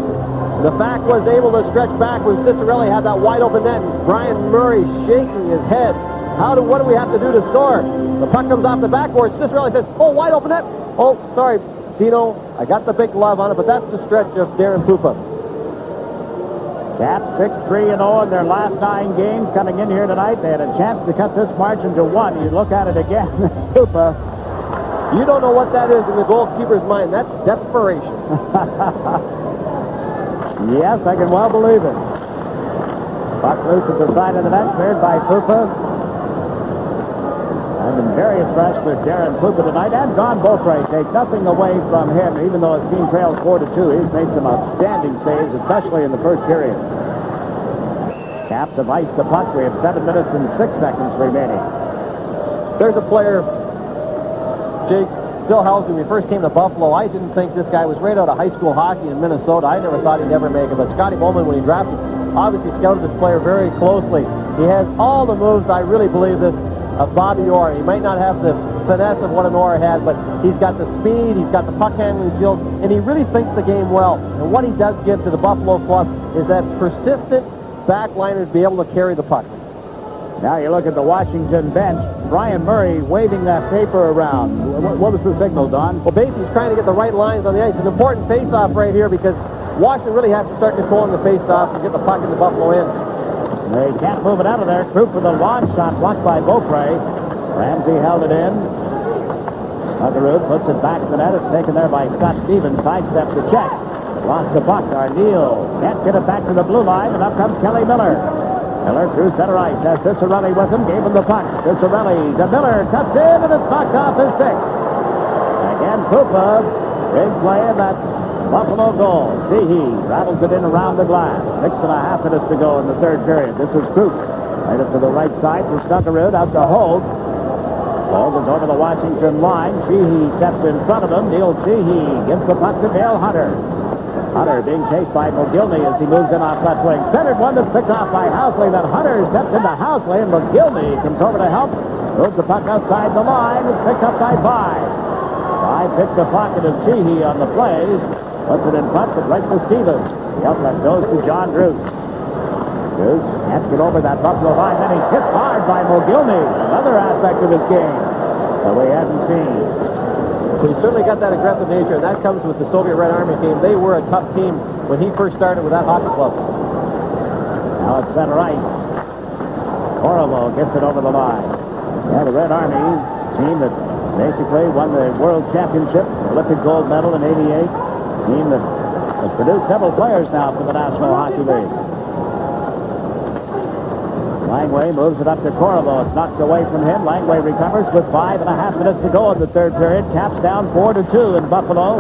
The fact was able to stretch back when Cicerelli had that wide open net, and Brian Murray shaking his head. What do we have to do to score? The puck comes off the backboard. Cicerelli says, "Oh, wide open net." Oh, sorry, Dino. I got the big glove on it, but that's the stretch of Darren Pupa. Caps 6-3-0 in their last 9 games coming in here tonight. They had a chance to cut this margin to 1. You look at it again, Pupa. You don't know what that is in the goalkeeper's mind. That's desperation. Yes, I can well believe it. Puck loose at the side of the net, cleared by Pupa. I've been very impressed with Darren Pupa tonight, and Don Beaupre. Take nothing away from him, even though his team trails 4-2. He's made some outstanding saves, especially in the first period. Caps have iced the puck. We have 7 minutes and 6 seconds remaining. There's a player, Jake, Phil Housen, when we first came to Buffalo, I didn't think this guy was right out of high school hockey in Minnesota. I never thought he'd ever make it. But Scotty Bowman, when he drafted, obviously scouted this player very closely. He has all the moves, I really believe this, of Bobby Orr. He might not have the finesse of what an Orr had, but he's got the speed, he's got the puck handling skills, and he really thinks the game well. And what he does give to the Buffalo Club is that persistent backliners be able to carry the puck. Now you look at the Washington bench. Brian Murray waving that paper around. What was the signal, Don? Well, basically, he's trying to get the right lines on the ice. It's an important face-off right here because Washington really has to start controlling the face-off and get the puck in the Buffalo end. They can't move it out of there. Croup with a long shot blocked by Beaupre. Ramsey held it in. Huggerud puts it back to the net. It's taken there by Scott Stevens. Sidesteps the check. Lost the puck. Arneal can't get it back to the blue line, and up comes Kelly Miller. Miller through center ice. Has Cicerelli with him. Gave him the puck. Cicerelli to Miller. Cuts in, and it's knocked off his stick. Again, Pupa. Big play in that Buffalo goal. Seehee rattles it in around the glass. 6.5 minutes to go in the third period. This is Croup. Right up to the right side for Stuggerud. Out to Holt. Ball goes over the Washington line. Sheehy steps in front of him. Neil Sheehy gives the puck to Dale Hunter. Hunter being chased by McGillney as he moves in off left wing. Centered one that's picked off by Housley. Then Hunter steps into Housley, and McGillney comes over to help. Moves the puck outside the line. It's picked up by Five. Five picks the pocket of Sheehy on the play. Puts it in front, but right to Stevens. The outlet goes to John Druce. Druce can't get over that Buffalo line. Then he's hit hard by McGillney. Another aspect of his game that we hadn't seen. He's certainly got that aggressive nature, and that comes with the Soviet Red Army team. They were a tough team when he first started with that hockey club. Now it's center ice. Korovo gets it over the line. Yeah, the Red Army team that basically won the World Championship, Olympic gold medal in '88. Team that has produced several players now for the National Hockey League. Langway moves it up to Korovo. It's knocked away from him. Langway recovers with 5.5 minutes to go in the third period. Caps down 4-2 in Buffalo.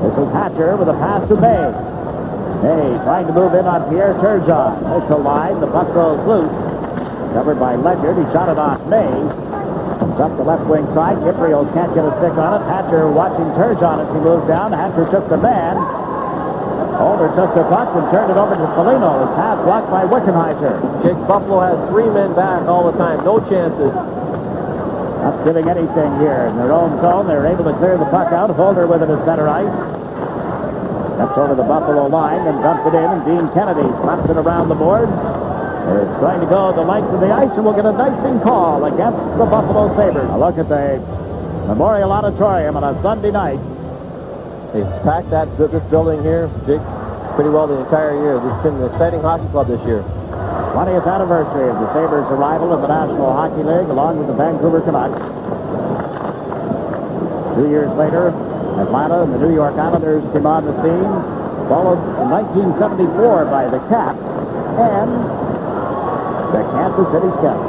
This is Hatcher with a pass to May. May trying to move in on Pierre Turgeon. Initial line. The puck goes loose. Covered by Ledyard. He shot it off May. Comes up the left wing side. Kiprios can't get a stick on it. Hatcher watching Turgeon as he moves down. Hatcher took the man. Holder took the puck and turned it over to Foligno. His pass blocked by Wickenheiser. Jake, Buffalo has 3 men back all the time. No chances. Not giving anything here. In their own zone, they're able to clear the puck out. Holder with it at center ice. Steps over the Buffalo line and dumps it in. And Dean Kennedy slaps it around the board. It's going to go the length of the ice, and we'll get a icing call against the Buffalo Sabres. Now look at the Memorial Auditorium on a Sunday night. They've packed this building here, Jake, pretty well the entire year. This has been an exciting hockey club this year. 20th anniversary of the Sabres' arrival in the National Hockey League, along with the Vancouver Canucks. 2 years later, Atlanta and the New York Islanders came on the scene, followed in 1974 by the Caps and the Kansas City Scouts,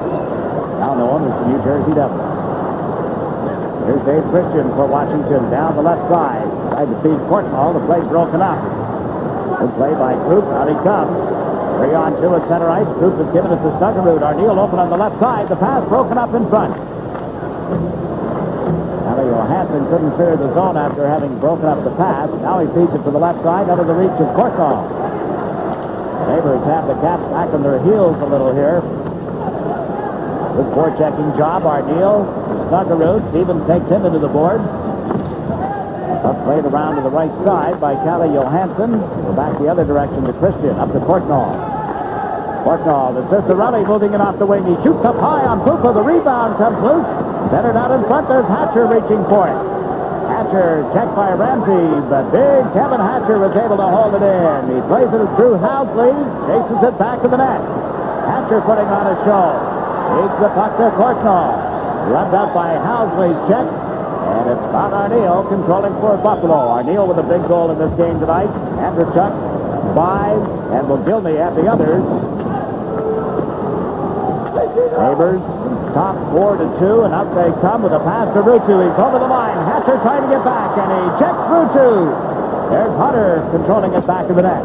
now known as the New Jersey Devils. Here's Dave Christian for Washington down the left side. Tried to feed Courtnall. The play broken up. Good play by Troop. Out he comes. 3-on-2 at center ice. Troop has given it to Stuggerud. Arneal open on the left side. The pass broken up in front. Now Johansson couldn't clear the zone after having broken up the pass. Now he feeds it to the left side out of the reach of Courtnall. Sabres have the Caps back on their heels a little here. Good forechecking job. Arneal. Stuggerud. Stevens takes him into the board. Up played around to the right side by Calle Johansson. Go back the other direction to Christian. Up to Courtnall. Courtnall. The Cicerelli moving it off the wing. He shoots up high on Pupa. The rebound comes loose. Centered out in front. There's Hatcher reaching for it. Hatcher checked by Ramsey, but big Kevin Hatcher was able to hold it in. He plays it through Housley. Chases it back to the net. Hatcher putting on a show. Takes the puck to Courtnall. Rubbed up by Housley's check. And it's Scott Arneal controlling for Buffalo. Arneal with a big goal in this game tonight. Andrechuk, 5, and McGillney at the others. Sabres top 4-2, and up they come with a pass to Ruutu. He's over the line. Hatcher trying to get back, and he checks Ruutu. There's Hunter controlling it back to the net.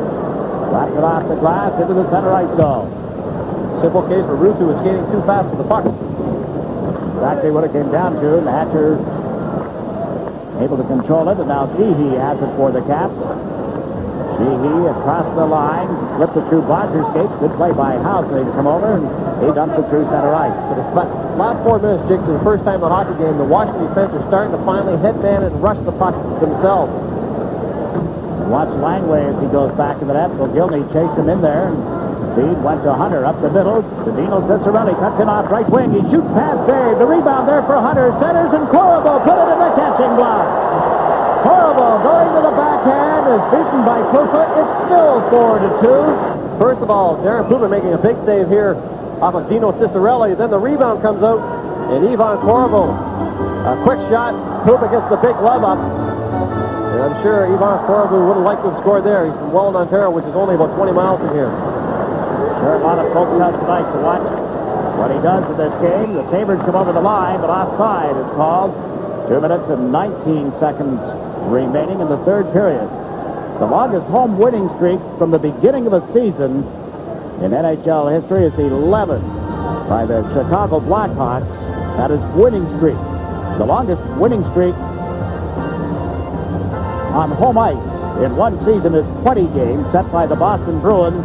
Slaps it off the glass into the center ice zone. Simple case where Ruutu was skating too fast for the puck. Exactly what it came down to. And Hatcher able to control it, and now Sheehy has it for the Caps. Sheehy across the line, flipped it through Bodger's skates. Good play by Housley to come over, and he dumps it through center ice. For the last 4 minutes, Jake, for the first time in the hockey game, the Washington defense are starting to finally hit man and rush the puck themselves. Watch Langway as he goes back to the net. McGillney chased him in there, and Speed went to Hunter up the middle. Dino Cicerelli cuts in off right wing. He shoots past save. The rebound there for Hunter. Centers, and Korovo put it in the catching block. Korovo going to the backhand is beaten by Pupa. It's still 4-2. First of all, Darren Pupa making a big save here off of Dino Cicerelli. Then the rebound comes out, and Ivan Korovo, a quick shot. Pupa gets the big glove up. And I'm sure Ivan Korovo would have liked to have scored there. He's from Welland, Ontario, which is only about 20 miles from here. Sure, a lot of folks out tonight to watch what he does in this game. The Sabres come over the line, but offside is called. 2 minutes and 19 seconds remaining in the third period. The longest home winning streak from the beginning of a season in NHL history is 11 by the Chicago Blackhawks. That is winning streak. The longest winning streak on home ice in one season is 20 games, set by the Boston Bruins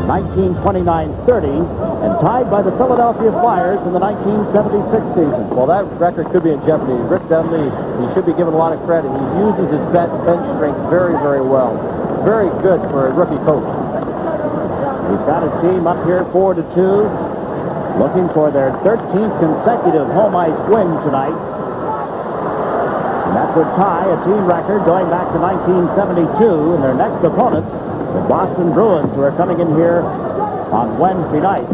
1929-30, and tied by the Philadelphia Flyers in the 1976 season. Well, that record could be in jeopardy. Rick Dudley, he should be given a lot of credit. He uses his bench strength very, very well. Very good for a rookie coach. He's got his team up here 4-2, looking for their 13th consecutive home ice win tonight. And that would tie a team record going back to 1972, and their next opponents, the Boston Bruins, who are coming in here on Wednesday night.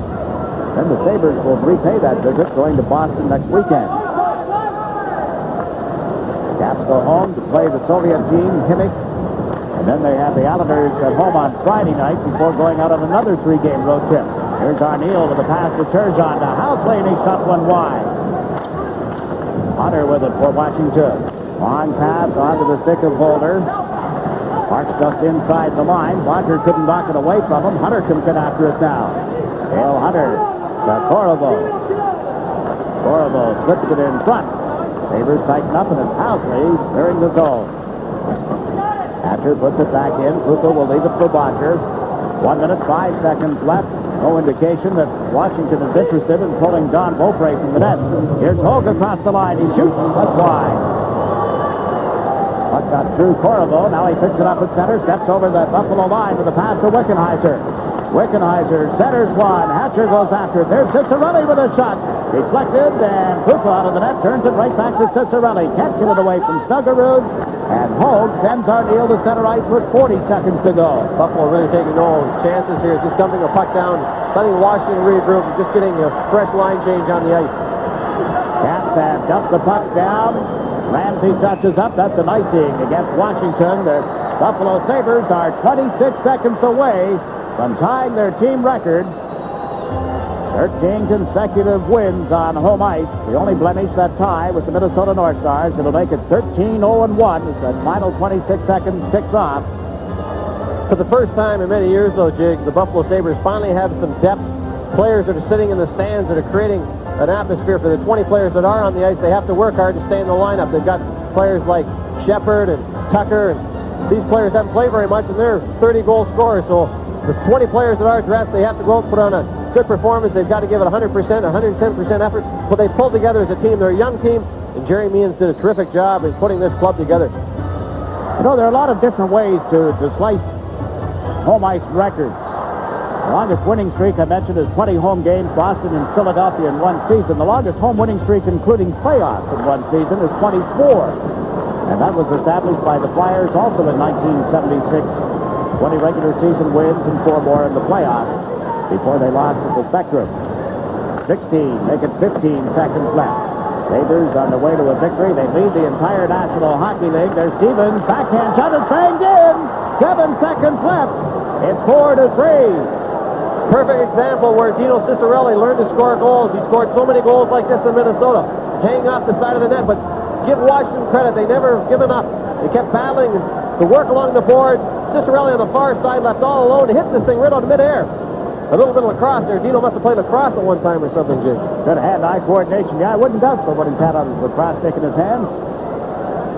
Then the Sabres will repay that visit going to Boston next weekend. Caps go home to play the Soviet team, Himmick, and then they have the Islanders at home on Friday night before going out on another 3-game road trip. Here's Arneal with a pass to Turgeon to Housley, and he shot one wide. Hunter with it for Washington. Long pass onto the stick of Holder. Marks just inside the line. Roger couldn't knock it away from him. Hunter comes in after it now. Dale Hunter to Corriveau. Corriveau slips it in front. Sabres tighten up, and it's Housley clearing the zone. Hatcher puts it back in. Krupa will leave it for Bodger. 1 minute, 5 seconds left. No indication that Washington is interested in pulling Don Beaupre from the net. Here's Hogue across the line. He shoots. That's wide. Puck got through Corriveau. Now he picks it up at center. Steps over the Buffalo line with a pass to Wickenheiser. Wickenheiser centers one. Hatcher goes after it. There's Ciccarelli with a shot. Deflected, and Krupa out of the net. Turns it right back to Ciccarelli. Can't get it away from Snuggerud. And Hogue sends Arneal to center ice with 40 seconds to go. Buffalo really taking no chances here. Just dumping a puck down, letting Washington regroup, and just getting a fresh line change on the ice. Caps have dumped the puck down. Ramsey touches up. That's an icing against Washington. The Buffalo Sabres are 26 seconds away from tying their team record. 13 consecutive wins on home ice. The only blemish, that tie with the Minnesota North Stars. It'll make it 13-0-1 as that final 26 seconds ticks off. For the first time in many years, though, Jig, the Buffalo Sabres finally have some depth. Players that are sitting in the stands that are creating an atmosphere for the 20 players that are on the ice. They have to work hard to stay in the lineup. They've got players like Shepard and Tucker, and these players haven't played very much, and they're 30-goal scorers. So the 20 players that are dressed, they have to go out and put on a good performance. They've got to give it 100%, 110% effort. But they pulled together as a team. They're a young team, and Jerry Meehan did a terrific job in putting this club together. You know, there are a lot of different ways to slice home ice records. The longest winning streak I mentioned is 20 home games, Boston and Philadelphia in one season. The longest home winning streak, including playoffs in one season, is 24. And that was established by the Flyers also in 1976. 20 regular season wins and 4 more in the playoffs before they lost at the Spectrum. 16, make it 15 seconds left. Sabres on the way to a victory. They lead the entire National Hockey League. There's Stevens, backhand shot is banged in. 7 seconds left. It's 4-3. Perfect example where Dino Ciccarelli learned to score goals. He scored so many goals like this in Minnesota, hanging off the side of the net. But give Washington credit. They never given up. They kept battling to work along the board. Ciccarelli on the far side left all alone. He hit this thing right out of midair. A little bit of lacrosse there. Dino must have played lacrosse at one time or something, Jim. Good hand-eye coordination. Yeah, I wouldn't doubt for what he's had on his lacrosse stick in his hand.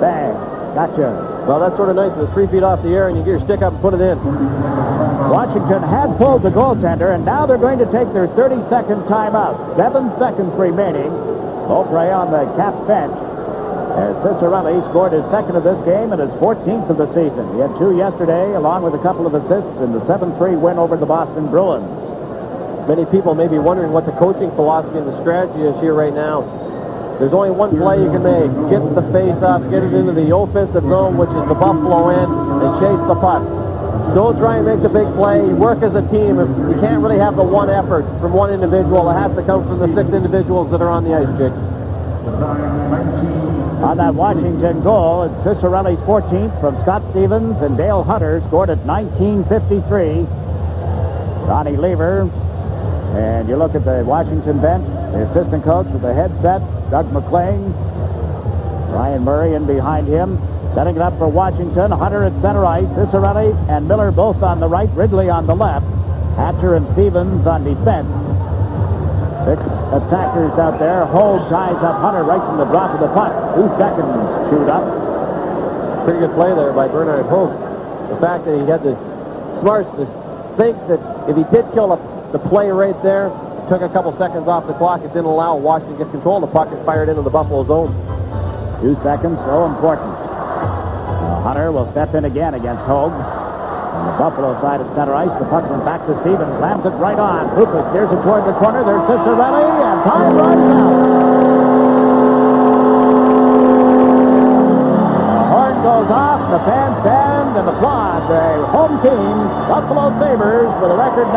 Bang. Gotcha. Well, that's sort of nice. It's 3 feet off the air, and you get your stick up and put it in. Washington had pulled the goaltender, and now they're going to take their 30-second timeout. 7 seconds remaining. Beaupre on the cap bench. As Ciccarelli scored his second of this game and his 14th of the season. He had 2 yesterday, along with a couple of assists in the 7-3 win over the Boston Bruins. Many people may be wondering what the coaching philosophy and the strategy is here right now. There's only one play you can make. Get the face off, get it into the offensive zone, which is the Buffalo end, and chase the puck. Don't try and make the big play. Work as a team. You can't really have the one effort from one individual. It has to come from the 6 individuals that are on the ice, Jake. On that Washington goal, it's Ciccarelli's 14th from Scott Stevens, and Dale Hunter scored at 1953. Ronnie Lever. And you look at the Washington bench, the assistant coach with the headset, Doug McClain, Ryan Murray in behind him. Setting it up for Washington. Hunter at center ice. Ciccarelli and Miller both on the right. Ridley on the left. Hatcher and Stevens on defense. 6 attackers out there. Hogue ties up Hunter right from the drop of the puck. 2 seconds chewed up. Pretty good play there by Bernard Hogue. The fact that he had the smarts to think that if he did kill the play right there, it took a couple seconds off the clock, it didn't allow Washington to get control of the puck and fire it into the Buffalo zone. 2 seconds, so important. Hunter will step in again against Hogue. On the Buffalo side of center ice, the puck went back to Stevens, slams it right on. Hooper steers it toward the corner. There's Cicerelli, and time runs out. The horn goes off, the fans stand and applaud the home team, Buffalo Sabres, with a record now.